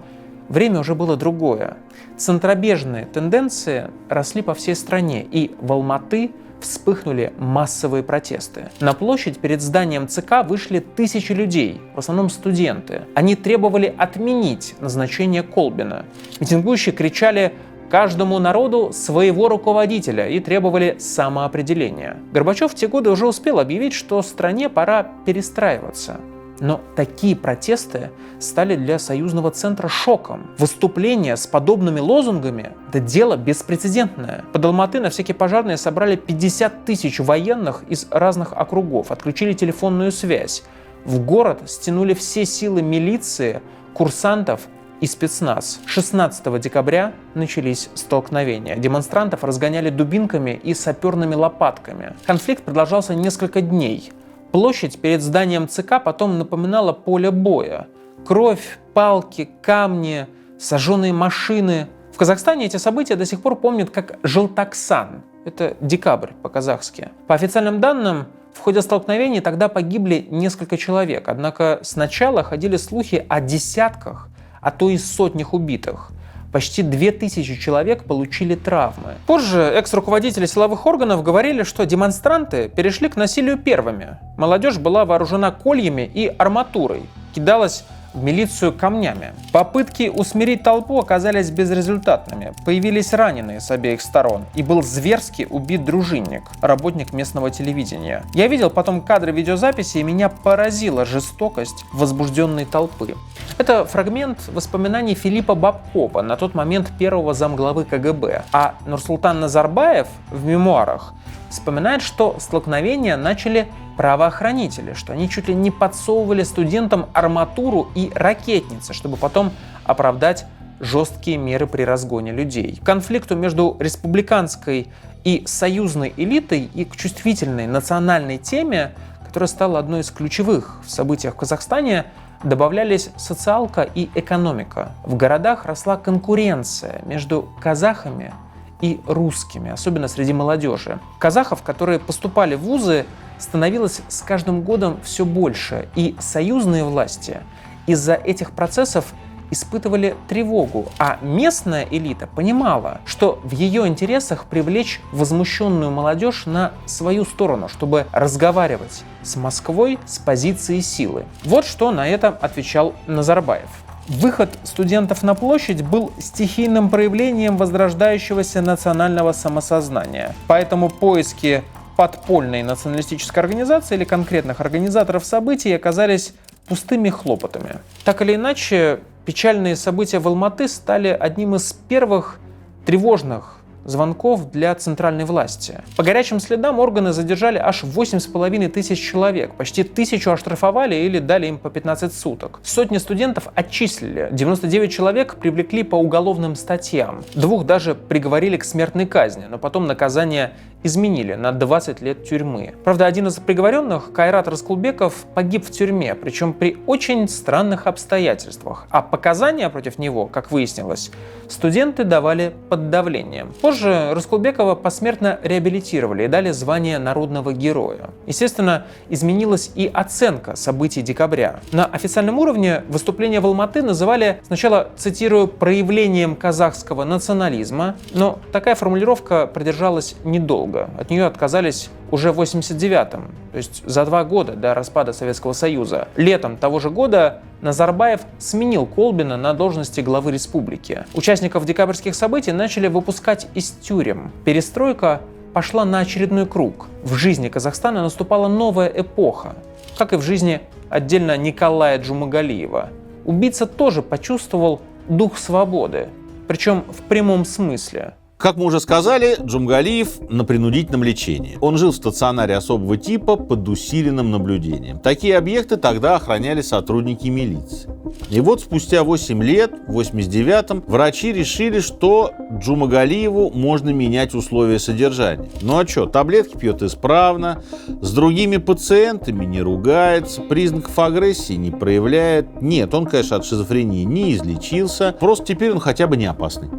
время уже было другое. Центробежные тенденции росли по всей стране, и в Алматы вспыхнули массовые протесты. На площадь перед зданием ЦК вышли тысячи людей, в основном студенты. Они требовали отменить назначение Колбина. Митингующие кричали «каждому народу своего руководителя» и требовали самоопределения. Горбачев в те годы уже успел объявить, что стране пора перестраиваться. Но такие протесты стали для союзного центра шоком. Выступления с подобными лозунгами – это дело беспрецедентное. Под Алматы на всякие пожарные собрали 50 тысяч военных из разных округов, отключили телефонную связь. В город стянули все силы милиции, курсантов и спецназ. 16 декабря начались столкновения. Демонстрантов разгоняли дубинками и саперными лопатками. Конфликт продолжался несколько дней. Площадь перед зданием ЦК потом напоминала поле боя. Кровь, палки, камни, сожженные машины. В Казахстане эти события до сих пор помнят как Желтоксан. Это декабрь по-казахски. По официальным данным, в ходе столкновений тогда погибли несколько человек. Однако сначала ходили слухи о десятках, а то и сотнях убитых. Почти 2000 человек получили травмы. Позже экс-руководители силовых органов говорили, что демонстранты перешли к насилию первыми. Молодежь была вооружена кольями и арматурой, кидалась в милицию камнями. Попытки усмирить толпу оказались безрезультатными. Появились раненые с обеих сторон, и был зверски убит дружинник, работник местного телевидения. Я видел потом кадры видеозаписи, и меня поразила жестокость возбужденной толпы. Это фрагмент воспоминаний Филиппа Бабкова, на тот момент первого замглавы КГБ. А Нурсултан Назарбаев в мемуарах вспоминает, что столкновения начали правоохранители, что они чуть ли не подсовывали студентам арматуру и ракетницы, чтобы потом оправдать жесткие меры при разгоне людей. К конфликту между республиканской и союзной элитой и к чувствительной национальной теме, которая стала одной из ключевых в событиях в Казахстане, добавлялись социалка и экономика. В городах росла конкуренция между казахами и русскими, особенно среди молодежи. Казахов, которые поступали в вузы, становилось с каждым годом все больше, и союзные власти из-за этих процессов испытывали тревогу, а местная элита понимала, что в ее интересах привлечь возмущенную молодежь на свою сторону, чтобы разговаривать с Москвой с позиции силы. Вот что на это отвечал Назарбаев. Выход студентов на площадь был стихийным проявлением возрождающегося национального самосознания. Поэтому поиски подпольной националистической организации или конкретных организаторов событий оказались пустыми хлопотами. Так или иначе, печальные события в Алматы стали одним из первых тревожных звонков для центральной власти. По горячим следам органы задержали аж 8500 человек, почти 1000 оштрафовали или дали им по 15 суток. Сотни студентов отчислили, 99 человек привлекли по уголовным статьям, 2 даже приговорили к смертной казни, но потом наказание изменили на 20 лет тюрьмы. Правда, один из приговоренных, Кайрат Раскулбеков, погиб в тюрьме, причем при очень странных обстоятельствах. А показания против него, как выяснилось, студенты давали под давлением. Позже Раскулбекова посмертно реабилитировали и дали звание народного героя. Естественно, изменилась и оценка событий декабря. На официальном уровне выступление в Алматы называли сначала, цитирую, проявлением казахского национализма, но такая формулировка продержалась недолго. От нее отказались уже в 1989-м, то есть за 2 года до распада Советского Союза. Летом того же года Назарбаев сменил Колбина на должности главы республики. Участников декабрьских событий начали выпускать из тюрем. Перестройка пошла на очередной круг. В жизни Казахстана наступала новая эпоха, как и в жизни отдельно Николая Джумагалиева. Убийца тоже почувствовал дух свободы, причем в прямом смысле. Как мы уже сказали, Джумгалиев на принудительном лечении. Он жил в стационаре особого типа под усиленным наблюдением. Такие объекты тогда охраняли сотрудники милиции. И вот спустя 8 лет, в 89-м, врачи решили, что Джумагалиеву можно менять условия содержания. Ну а что, таблетки пьет исправно, с другими пациентами не ругается, признаков агрессии не проявляет. Нет, он, конечно, от шизофрении не излечился, просто теперь он хотя бы не опасный.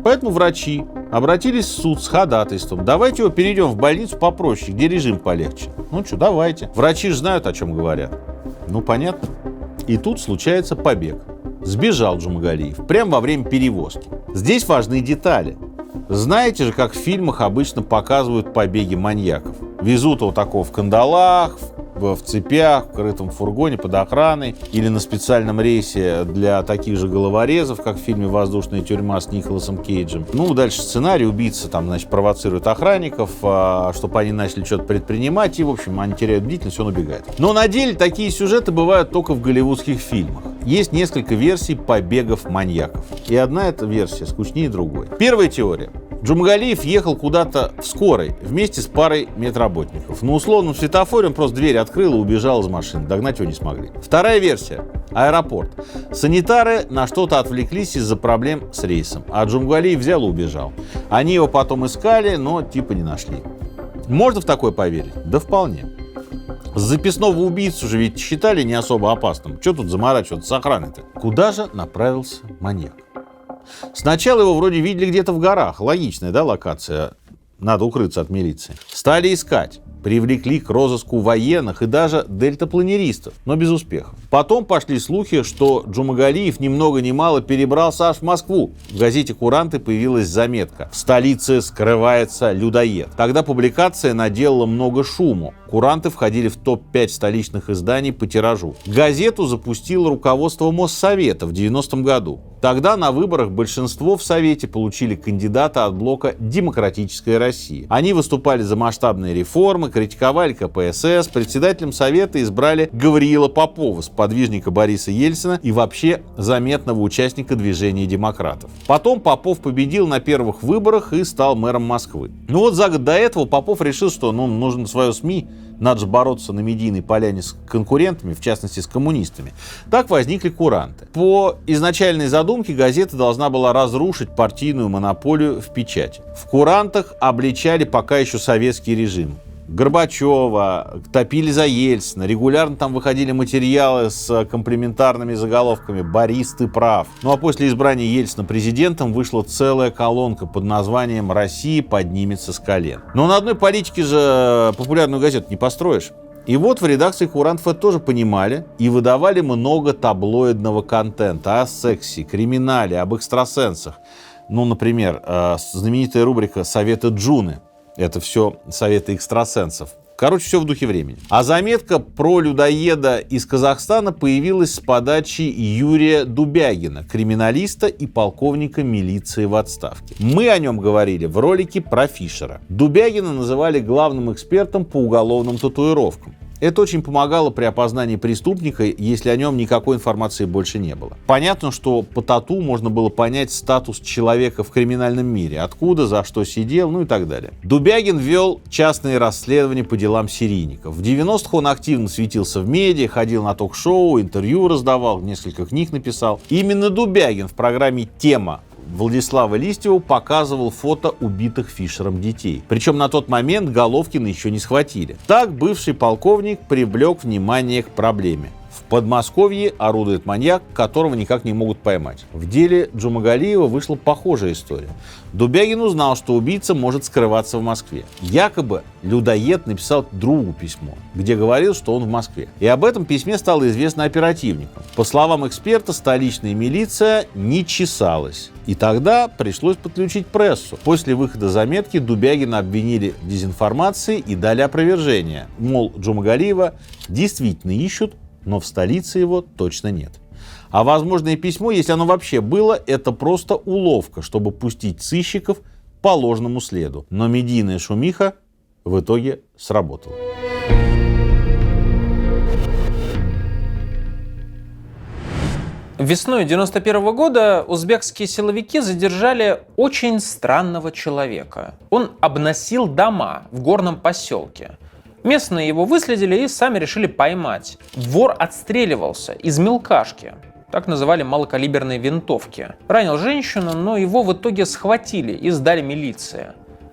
Поэтому врачи обратились в суд с ходатайством. Давайте его перейдем в больницу попроще, где режим полегче. Ну что, давайте. Врачи же знают, о чем говорят. Ну, понятно. И тут случается побег. Сбежал Джумагалиев прямо во время перевозки. Здесь важны детали. Знаете же, как в фильмах обычно показывают побеги маньяков. Везут его такого в кандалах, в цепях, в крытом фургоне под охраной или на специальном рейсе для таких же головорезов, как в фильме «Воздушная тюрьма» с Николасом Кейджем. Ну, дальше сценарий. Убийца там, значит, провоцирует охранников, чтобы они начали что-то предпринимать, и, в общем, они теряют бдительность, он убегает. Но на деле такие сюжеты бывают только в голливудских фильмах. Есть несколько версий побегов маньяков. И одна эта версия скучнее другой. Первая теория. Джумагалиев ехал куда-то в скорой вместе с парой медработников. На условном светофоре он просто дверь открыл и убежал из машины. Догнать его не смогли. Вторая версия. Аэропорт. Санитары на что-то отвлеклись из-за проблем с рейсом. А Джумагалиев взял и убежал. Они его потом искали, но типа не нашли. Можно в такое поверить? Да вполне. Записного убийцу же ведь считали не особо опасным. Что тут заморачиваться с охраной-то? Куда же направился маньяк? Сначала его вроде видели где-то в горах. Логичная, да, локация? Надо укрыться от милиции. Стали искать. Привлекли к розыску военных и даже дельтапланеристов, но без успеха. Потом пошли слухи, что Джумагалиев ни много ни мало перебрался аж в Москву. В газете «Куранты» появилась заметка: «В столице скрывается людоед». Тогда публикация наделала много шуму. «Куранты» входили в топ-5 столичных изданий по тиражу. Газету запустило руководство Моссовета в 90-м году. Тогда на выборах большинство в Совете получили кандидата от блока «Демократическая Россия». Они выступали за масштабные реформы, критиковали КПСС. Председателем Совета избрали Гавриила Попова, сподвижника Бориса Ельцина и вообще заметного участника движения демократов. Потом Попов победил на первых выборах и стал мэром Москвы. Ну вот за год до этого Попов решил, что нужно свое СМИ, надо же бороться на медийной поляне с конкурентами, в частности с коммунистами. Так возникли «Куранты». По изначальной задумке газета должна была разрушить партийную монополию в печати. В «Курантах» обличали пока еще советский режим. Горбачева, топили за Ельцина, регулярно там выходили материалы с комплиментарными заголовками «Борис, ты прав». Ну а после избрания Ельцина президентом вышла целая колонка под названием «Россия поднимется с колен». Но на одной политике же популярную газету не построишь. И вот в редакции «Курантов» это тоже понимали и выдавали много таблоидного контента о сексе, криминале, об экстрасенсах. Ну, например, знаменитая рубрика «Советы Джуны». Это все советы экстрасенсов. Короче, все в духе времени. А заметка про людоеда из Казахстана появилась с подачи Юрия Дубягина, криминалиста и полковника милиции в отставке. Мы о нем говорили в ролике про Фишера. Дубягина называли главным экспертом по уголовным татуировкам. Это очень помогало при опознании преступника, если о нем никакой информации больше не было. Понятно, что по тату можно было понять статус человека в криминальном мире, откуда, за что сидел, ну и так далее. Дубягин вел частные расследования по делам серийников. В 90-х он активно светился в медиа, ходил на ток-шоу, интервью раздавал, несколько книг написал. Именно Дубягин в программе «Тема» Владиславу Листьеву показывал фото убитых Фишером детей. Причем на тот момент Головкина еще не схватили. Так бывший полковник привлек внимание к проблеме. В Подмосковье орудует маньяк, которого никак не могут поймать. В деле Джумагалиева вышла похожая история. Дубягин узнал, что убийца может скрываться в Москве. Якобы людоед написал другу письмо, где говорил, что он в Москве. И об этом письме стало известно оперативникам. По словам эксперта, столичная милиция не чесалась. И тогда пришлось подключить прессу. После выхода заметки Дубягина обвинили в дезинформации и дали опровержение. Мол, Джумагалиева действительно ищут, но в столице его точно нет. А возможное письмо, если оно вообще было, это просто уловка, чтобы пустить сыщиков по ложному следу. Но медийная шумиха в итоге сработала. Весной 1991 года узбекские силовики задержали очень странного человека. Он обносил дома в горном поселке. Местные его выследили и сами решили поймать. Вор отстреливался из мелкашки. Так называли малокалиберные винтовки. Ранил женщину, но его в итоге схватили и сдали милиции.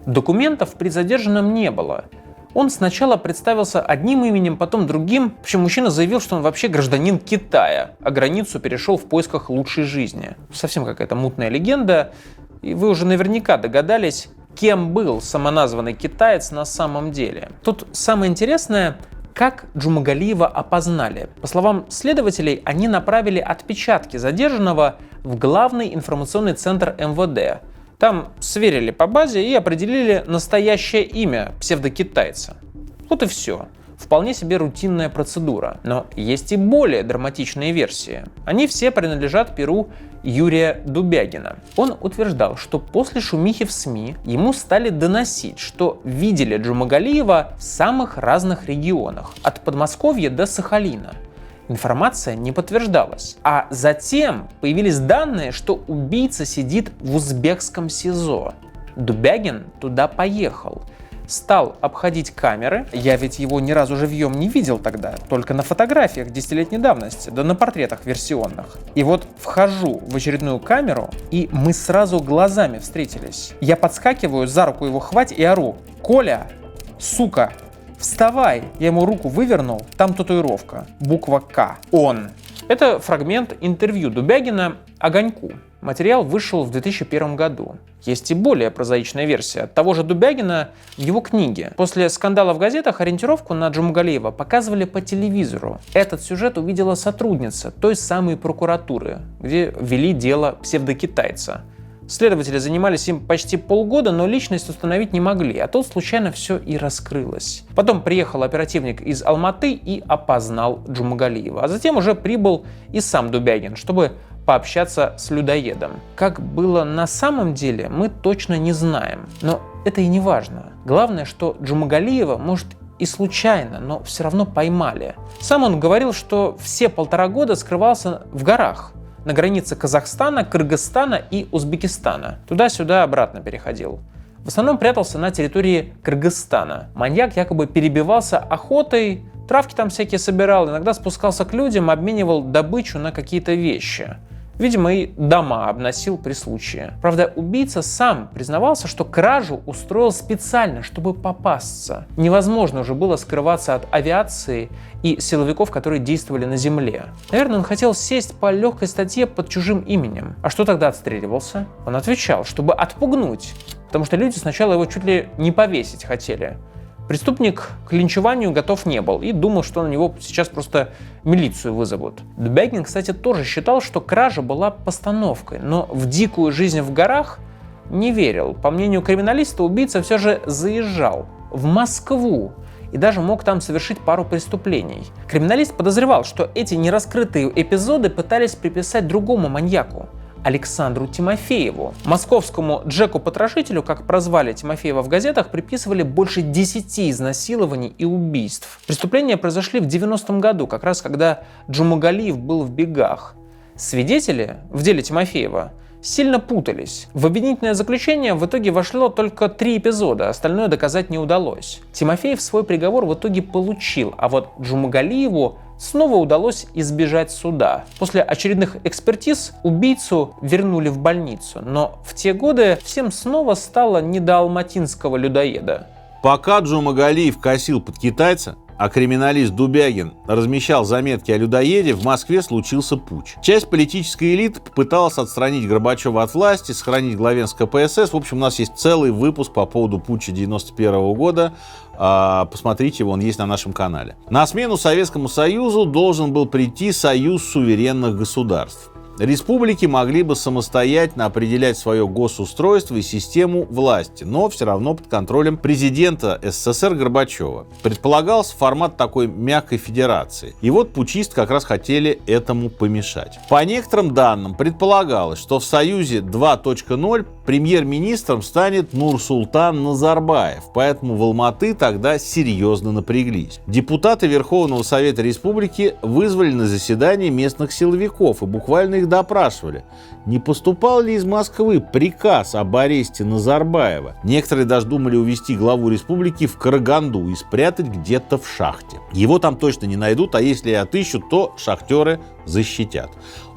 Документов при задержанном не было. Он сначала представился одним именем, потом другим. В общем, мужчина заявил, что он вообще гражданин Китая, а границу перешел в поисках лучшей жизни. Совсем какая-то мутная легенда. И вы уже наверняка догадались, кем был самоназванный китаец на самом деле. Тут самое интересное, как Джумагалиева опознали. По словам следователей, они направили отпечатки задержанного в главный информационный центр МВД. Там сверили по базе и определили настоящее имя псевдокитайца. Вот и все. Вполне себе рутинная процедура. Но есть и более драматичные версии. Они все принадлежат перу Юрия Дубягина. Он утверждал, что после шумихи в СМИ ему стали доносить, что видели Джумагалиева в самых разных регионах, от Подмосковья до Сахалина. Информация не подтверждалась. А затем появились данные, что убийца сидит в узбекском СИЗО. Дубягин туда поехал. Стал обходить камеры. Я ведь его ни разу живьем не видел тогда, только на фотографиях 10-летней давности, да на портретах версионных. И вот вхожу в очередную камеру, и мы сразу глазами встретились. Я подскакиваю, за руку его хвать и ору: «Коля, сука, вставай!» Я ему руку вывернул, там татуировка, буква «К». Он. Это фрагмент интервью Дубягина «Огоньку». Материал вышел в 2001 году. Есть и более прозаичная версия от того же Дубягина в его книге. После скандала в газетах ориентировку на Джумагалиева показывали по телевизору. Этот сюжет увидела сотрудница той самой прокуратуры, где вели дело псевдокитайца. Следователи занимались им почти полгода, но личность установить не могли, а тут случайно все и раскрылось. Потом приехал оперативник из Алматы и опознал Джумагалиева. А затем уже прибыл и сам Дубягин, чтобы пообщаться с людоедом. Как было на самом деле, мы точно не знаем. Но это и не важно. Главное, что Джумагалиева, может, и случайно, но все равно поймали. Сам он говорил, что все 1,5 года скрывался в горах, на границе Казахстана, Кыргызстана и Узбекистана. Туда-сюда обратно переходил. В основном прятался на территории Кыргызстана. Маньяк якобы перебивался охотой, травки там всякие собирал, иногда спускался к людям, обменивал добычу на какие-то вещи. Видимо, и дома обносил при случае. Правда, убийца сам признавался, что кражу устроил специально, чтобы попасться. Невозможно уже было скрываться от авиации и силовиков, которые действовали на земле. Наверное, он хотел сесть по легкой статье под чужим именем. А что тогда отстреливался? Он отвечал, чтобы отпугнуть, потому что люди сначала его чуть ли не повесить хотели. Преступник к линчеванию готов не был и думал, что на него сейчас просто милицию вызовут. Дубягин, кстати, тоже считал, что кража была постановкой, но в дикую жизнь в горах не верил. По мнению криминалиста, убийца все же заезжал в Москву и даже мог там совершить пару преступлений. Криминалист подозревал, что эти нераскрытые эпизоды пытались приписать другому маньяку – Александру Тимофееву. Московскому Джеку-потрошителю, как прозвали Тимофеева в газетах, приписывали больше 10 изнасилований и убийств. Преступления произошли в 90-м году, как раз когда Джумагалиев был в бегах. Свидетели в деле Тимофеева сильно путались. В обвинительное заключение в итоге вошло только 3 эпизода, остальное доказать не удалось. Тимофеев свой приговор в итоге получил, а вот Джумагалиеву снова удалось избежать суда. После очередных экспертиз убийцу вернули в больницу, но в те годы всем снова стало не до алматинского людоеда. Пока Джумагалиев косил под китайца, а криминалист Дубягин размещал заметки о людоеде, в Москве случился путч. Часть политической элиты попыталась отстранить Горбачева от власти, сохранить главенство КПСС. В общем, у нас есть целый выпуск по поводу путча 1991 года. Посмотрите его, он есть на нашем канале. На смену Советскому Союзу должен был прийти Союз суверенных государств. Республики могли бы самостоятельно определять свое госустройство и систему власти, но все равно под контролем президента СССР Горбачева. Предполагался формат такой мягкой федерации. И вот путчисты как раз хотели этому помешать. По некоторым данным предполагалось, что в Союзе 2.0 премьер-министром станет Нурсултан Назарбаев, поэтому в Алматы тогда серьезно напряглись. Депутаты Верховного Совета Республики вызвали на заседание местных силовиков и буквально их допрашивали. Не поступал ли из Москвы приказ об аресте Назарбаева? Некоторые даже думали увезти главу республики в Караганду и спрятать где-то в шахте. Его там точно не найдут, а если и отыщут, то шахтеры защитят.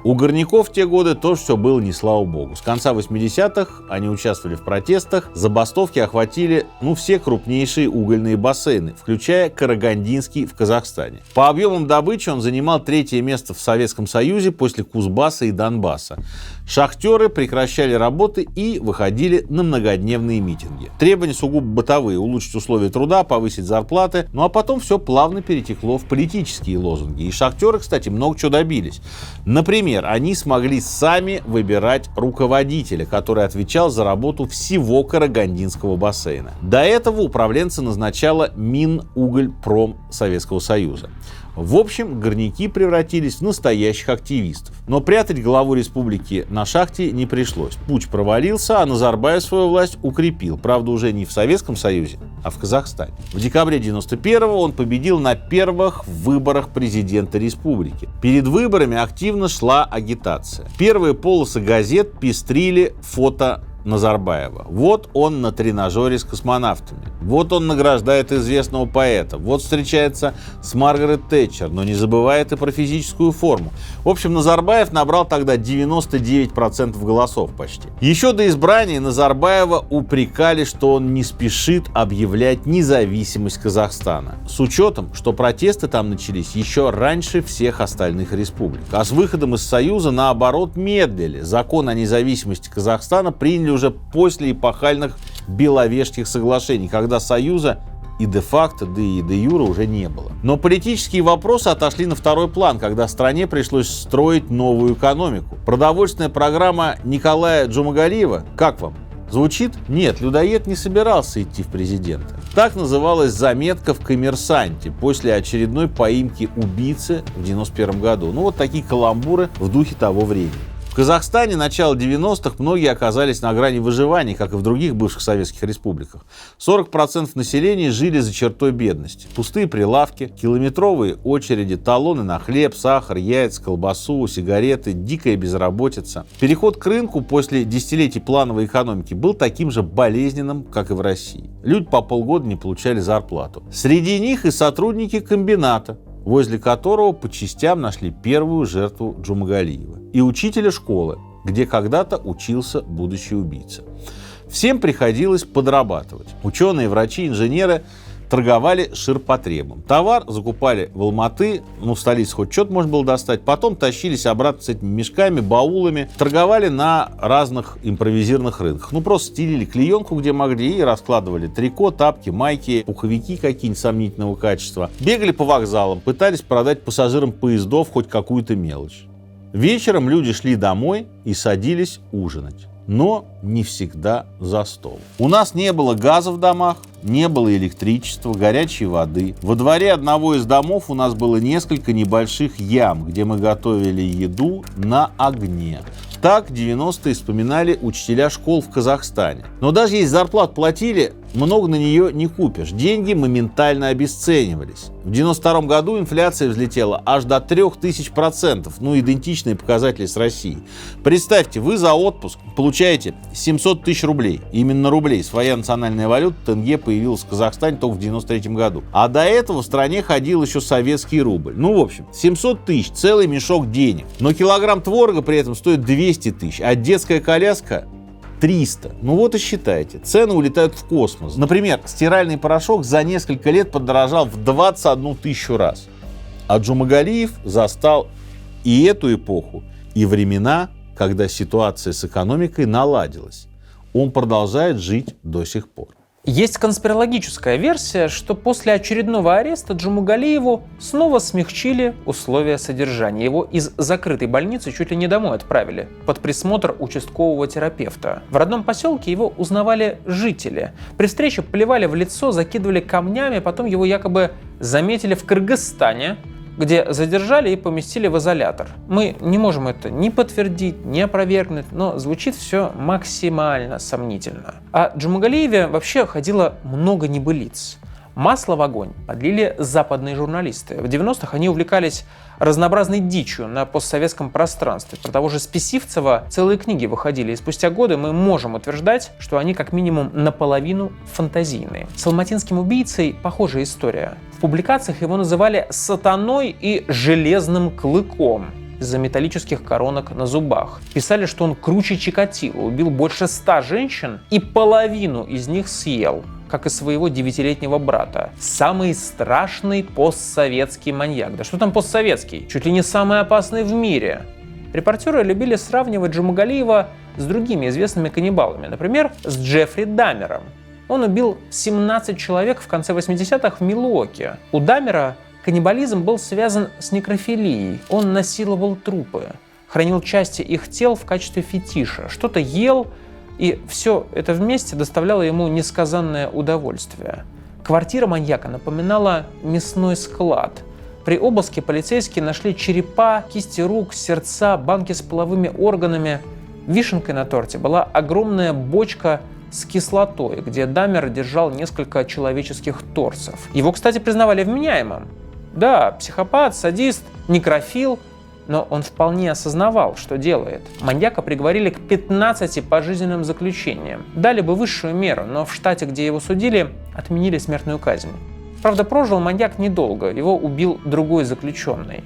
У горняков в те годы тоже все было не слава богу. С конца 80-х они участвовали в протестах, забастовки охватили все крупнейшие угольные бассейны, включая Карагандинский в Казахстане. По объемам добычи он занимал 3-е место в Советском Союзе после Кузбасса и Донбасса. Шахтеры прекращали работы и выходили на многодневные митинги. Требования сугубо бытовые: улучшить условия труда, повысить зарплаты. А потом все плавно перетекло в политические лозунги. И шахтеры, кстати, много чего добились. Например, они смогли сами выбирать руководителя, который отвечал за работу всего Карагандинского бассейна. До этого управленца назначала Минугольпром Советского Союза. В общем, горняки превратились в настоящих активистов. Но прятать главу республики на шахте не пришлось. Путч провалился, а Назарбаев свою власть укрепил. Правда, уже не в Советском Союзе, а в Казахстане. В декабре 1991-го он победил на первых выборах президента республики. Перед выборами активно шла агитация. Первые полосы газет пестрили фото Назарбаева. Вот он на тренажере с космонавтами. Вот он награждает известного поэта. Вот встречается с Маргарет Тэтчер, но не забывает и про физическую форму. В общем, Назарбаев набрал тогда 99% голосов почти. Еще до избрания Назарбаева упрекали, что он не спешит объявлять независимость Казахстана. С учетом, что протесты там начались еще раньше всех остальных республик. А с выходом из Союза, наоборот, медлили. Закон о независимости Казахстана приняли уже после эпохальных Беловежских соглашений, когда Союза и де-факто, да и де-юре уже не было. Но политические вопросы отошли на второй план, когда стране пришлось строить новую экономику. Продовольственная программа Николая Джумагалиева, как вам? Звучит? Нет, людоед не собирался идти в президенты. Так называлась заметка в «Коммерсанте» после очередной поимки убийцы в 1991 году. Вот такие каламбуры в духе того времени. В Казахстане начала 90-х многие оказались на грани выживания, как и в других бывших советских республиках. 40% населения жили за чертой бедности. Пустые прилавки, километровые очереди, талоны на хлеб, сахар, яйца, колбасу, сигареты, дикая безработица. Переход к рынку после десятилетий плановой экономики был таким же болезненным, как и в России. Люди по полгода не получали зарплату. Среди них и сотрудники комбината, возле которого по частям нашли первую жертву Джумагалиева, и учителя школы, где когда-то учился будущий убийца. Всем приходилось подрабатывать. Ученые, врачи, инженеры торговали ширпотребом. Товар закупали в Алматы, в столице хоть что-то можно было достать, потом тащились обратно с этими мешками, баулами, торговали на разных импровизированных рынках. Просто стелили клеенку, где могли, и раскладывали трико, тапки, майки, пуховики какие-нибудь сомнительного качества. Бегали по вокзалам, пытались продать пассажирам поездов хоть какую-то мелочь. Вечером люди шли домой и садились ужинать. Но не всегда за стол. У нас не было газа в домах, не было электричества, горячей воды. Во дворе одного из домов у нас было несколько небольших ям, где мы готовили еду на огне. Так 90-е вспоминали учителя школ в Казахстане. Но даже если зарплату платили, много на нее не купишь. Деньги моментально обесценивались. В 1992 году инфляция взлетела аж до 3000%, идентичные показатели с Россией. Представьте, вы за отпуск получаете 700 тысяч рублей. Именно рублей. Своя национальная валюта, тенге, появилась в Казахстане только в 1993 году. А до этого в стране ходил еще советский рубль. В общем, 700 тысяч, целый мешок денег. Но килограмм творога при этом стоит 200 тысяч, а детская коляска 300. И считайте, цены улетают в космос. Например, стиральный порошок за несколько лет подорожал в 21 тысячу раз. А Джумагалиев застал и эту эпоху, и времена, когда ситуация с экономикой наладилась. Он продолжает жить до сих пор. Есть конспирологическая версия, что после очередного ареста Джумагалиеву снова смягчили условия содержания. Его из закрытой больницы чуть ли не домой отправили, под присмотр участкового терапевта. В родном поселке его узнавали жители. При встрече плевали в лицо, закидывали камнями, потом его якобы заметили в Кыргызстане, где задержали и поместили в изолятор. Мы не можем это ни подтвердить, ни опровергнуть, но звучит все максимально сомнительно. О Джумагалиеве вообще ходило много небылиц. Масло в огонь подлили западные журналисты. В 90-х они увлекались разнообразной дичью на постсоветском пространстве. Про того же Списивцева целые книги выходили, и спустя годы мы можем утверждать, что они как минимум наполовину фантазийные. С алматинским убийцей похожая история. В публикациях его называли «сатаной» и «железным клыком» из-за металлических коронок на зубах. Писали, что он круче Чикатило, убил больше 100 женщин и половину из них съел, как и своего 9-летнего брата. Самый страшный постсоветский маньяк. Да что там постсоветский? Чуть ли не самый опасный в мире. Репортеры любили сравнивать Джумагалиева с другими известными каннибалами. Например, с Джеффри Дамером. Он убил 17 человек в конце 80-х в Милуоке. У Дамера каннибализм был связан с некрофилией. Он насиловал трупы, хранил части их тел в качестве фетиша, что-то ел, и все это вместе доставляло ему несказанное удовольствие. Квартира маньяка напоминала мясной склад. При обыске полицейские нашли черепа, кисти рук, сердца, банки с половыми органами. Вишенкой на торте была огромная бочка с кислотой, где Дамер держал несколько человеческих торсов. Его, кстати, признавали вменяемым. Да, психопат, садист, некрофил, но он вполне осознавал, что делает. Маньяка приговорили к 15 пожизненным заключениям. Дали бы высшую меру, но в штате, где его судили, отменили смертную казнь. Правда, прожил маньяк недолго, его убил другой заключенный.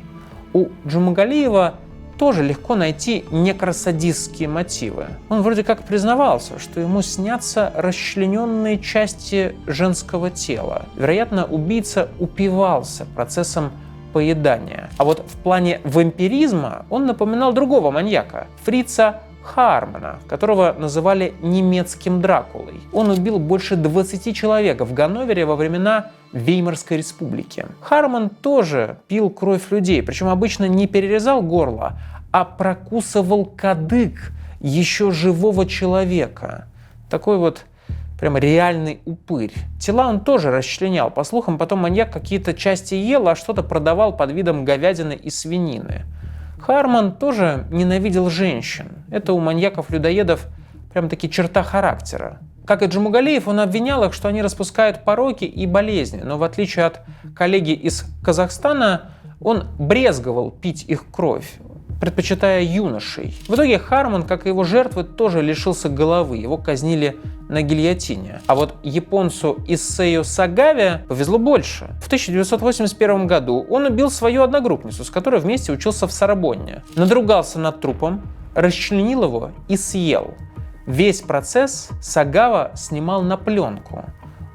У Джумагалиева тоже легко найти некросадистские мотивы. Он вроде как признавался, что ему снятся расчлененные части женского тела. Вероятно, убийца упивался процессом поедания. А вот в плане вампиризма он напоминал другого маньяка, Фрица Хармана, которого называли немецким Дракулой. Он убил больше 20 человек в Ганновере во времена Веймарской республики. Харман тоже пил кровь людей, причем обычно не перерезал горло, а прокусывал кадык еще живого человека. Такой вот прямо реальный упырь. Тела он тоже расчленял. По слухам, потом маньяк какие-то части ел, а что-то продавал под видом говядины и свинины. Харман тоже ненавидел женщин. Это у маньяков-людоедов прям-таки черта характера. Как и Джумагалиев, он обвинял их, что они распускают пороки и болезни. Но в отличие от коллеги из Казахстана, он брезговал пить их кровь, предпочитая юношей. В итоге Харман, как и его жертвы, тоже лишился головы. Его казнили на гильотине. А вот японцу Исэю Сагаве повезло больше. В 1981 году он убил свою одногруппницу, с которой вместе учился в Сорбонне. Надругался над трупом, расчленил его и съел. Весь процесс Сагава снимал на пленку.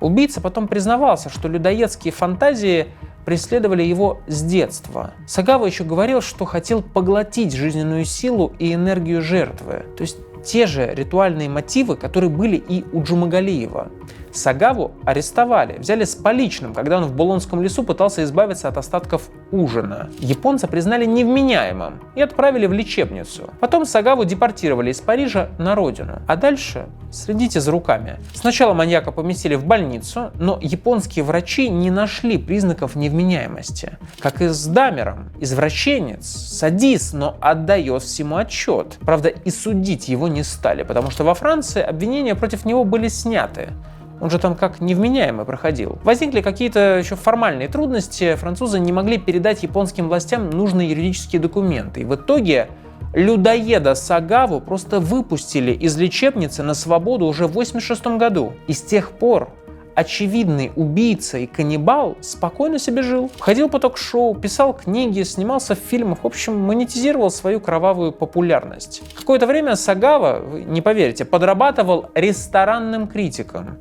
Убийца потом признавался, что людоедские фантазии преследовали его с детства. Сагава еще говорил, что хотел поглотить жизненную силу и энергию жертвы. То есть те же ритуальные мотивы, которые были и у Джумагалиева. Сагаву арестовали, взяли с поличным, когда он в Болонском лесу пытался избавиться от остатков ужина. Японца признали невменяемым и отправили в лечебницу. Потом Сагаву депортировали из Парижа на родину. А дальше следите за руками. Сначала маньяка поместили в больницу, но японские врачи не нашли признаков невменяемости. Как и с Дамером. Извращенец, садист, но отдает всему отчет. Правда, и судить его не стали, потому что во Франции обвинения против него были сняты. Он же там как невменяемый проходил. Возникли какие-то еще формальные трудности, французы не могли передать японским властям нужные юридические документы. И в итоге людоеда Сагаву просто выпустили из лечебницы на свободу уже в 1986 году. И с тех пор очевидный убийца и каннибал спокойно себе жил. Ходил по ток-шоу, писал книги, снимался в фильмах, в общем, монетизировал свою кровавую популярность. Какое-то время Сагава, вы не поверите, подрабатывал ресторанным критиком.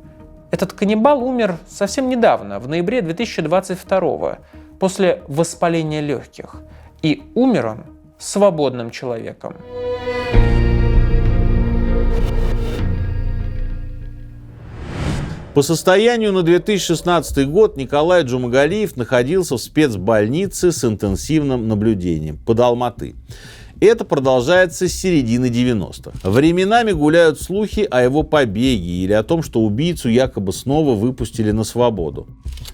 Этот каннибал умер совсем недавно, в ноябре 2022 после воспаления легких. И умер он свободным человеком. По состоянию на 2016 год Николай Джумагалиев находился в спецбольнице с интенсивным наблюдением под Алматы. Это продолжается с середины 90-х. Временами гуляют слухи о его побеге или о том, что убийцу якобы снова выпустили на свободу.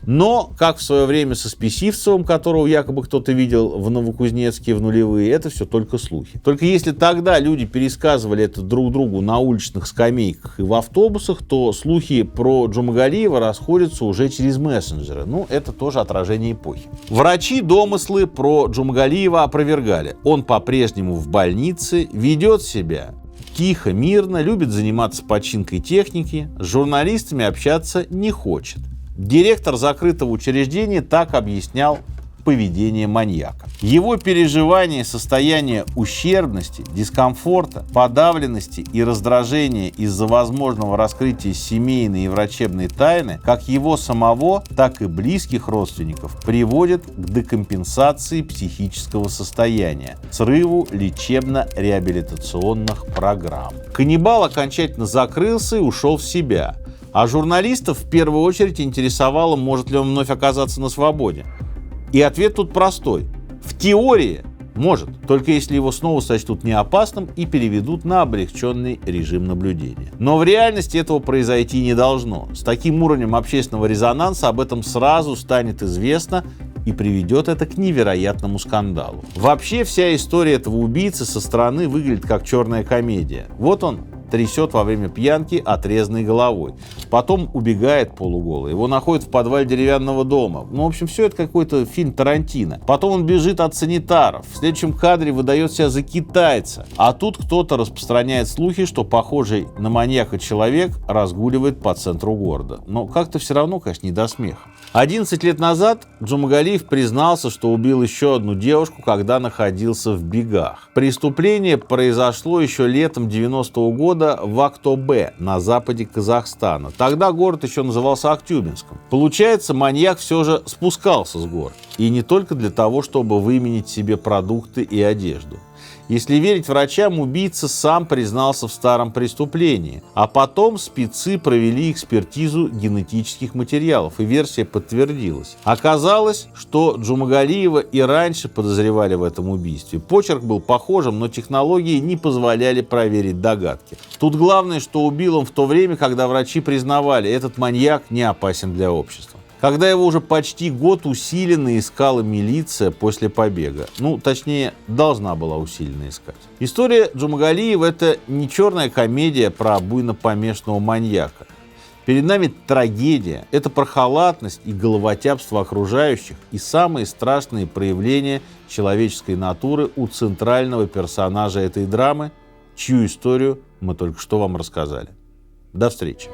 Но, как в свое время со Списивцевым, которого якобы кто-то видел в Новокузнецке в нулевые, это все только слухи. Только если тогда люди пересказывали это друг другу на уличных скамейках и в автобусах, то слухи про Джумагалиева расходятся уже через мессенджеры. Ну, это тоже отражение эпохи. Врачи домыслы про Джумагалиева опровергали. Он по-прежнему в больнице, ведет себя тихо, мирно, любит заниматься починкой техники, с журналистами общаться не хочет. Директор закрытого учреждения так объяснял поведение маньяка. Его переживание, состояние ущербности, дискомфорта, подавленности и раздражения из-за возможного раскрытия семейной и врачебной тайны, как его самого, так и близких родственников, приводит к декомпенсации психического состояния, срыву лечебно-реабилитационных программ. Каннибал окончательно закрылся и ушел в себя. А журналистов в первую очередь интересовало, может ли он вновь оказаться на свободе. И ответ тут простой. В теории может, только если его снова сочтут неопасным и переведут на облегченный режим наблюдения. Но в реальности этого произойти не должно. С таким уровнем общественного резонанса об этом сразу станет известно, и приведет это к невероятному скандалу. Вообще вся история этого убийцы со стороны выглядит как черная комедия. Вот он трясет во время пьянки отрезанной головой. Потом убегает полуголый. Его находят в подвале деревянного дома. Ну, в общем, все это какой-то фильм Тарантино. Потом он бежит от санитаров. В следующем кадре выдает себя за китайца. А тут кто-то распространяет слухи, что похожий на маньяка человек разгуливает по центру города. Но как-то все равно, конечно, не до смеха. 11 лет назад Джумагалиев признался, что убил еще одну девушку, когда находился в бегах. Преступление произошло еще летом 90-го года в Актобе на западе Казахстана. Тогда город еще назывался Актюбинском. Получается, маньяк все же спускался с гор. И не только для того, чтобы выменить себе продукты и одежду. Если верить врачам, убийца сам признался в старом преступлении, а потом спецы провели экспертизу генетических материалов, и версия подтвердилась. Оказалось, что Джумагалиева и раньше подозревали в этом убийстве. Почерк был похожим, но технологии не позволяли проверить догадки. Тут главное, что убил он в то время, когда врачи признавали, этот маньяк не опасен для общества. Когда его уже почти год усиленно искала милиция после побега. Ну, точнее, должна была усиленно искать. История Джумагалиева – это не черная комедия про буйно помешанного маньяка. Перед нами трагедия. Это про халатность и головотяпство окружающих и самые страшные проявления человеческой натуры у центрального персонажа этой драмы, чью историю мы только что вам рассказали. До встречи.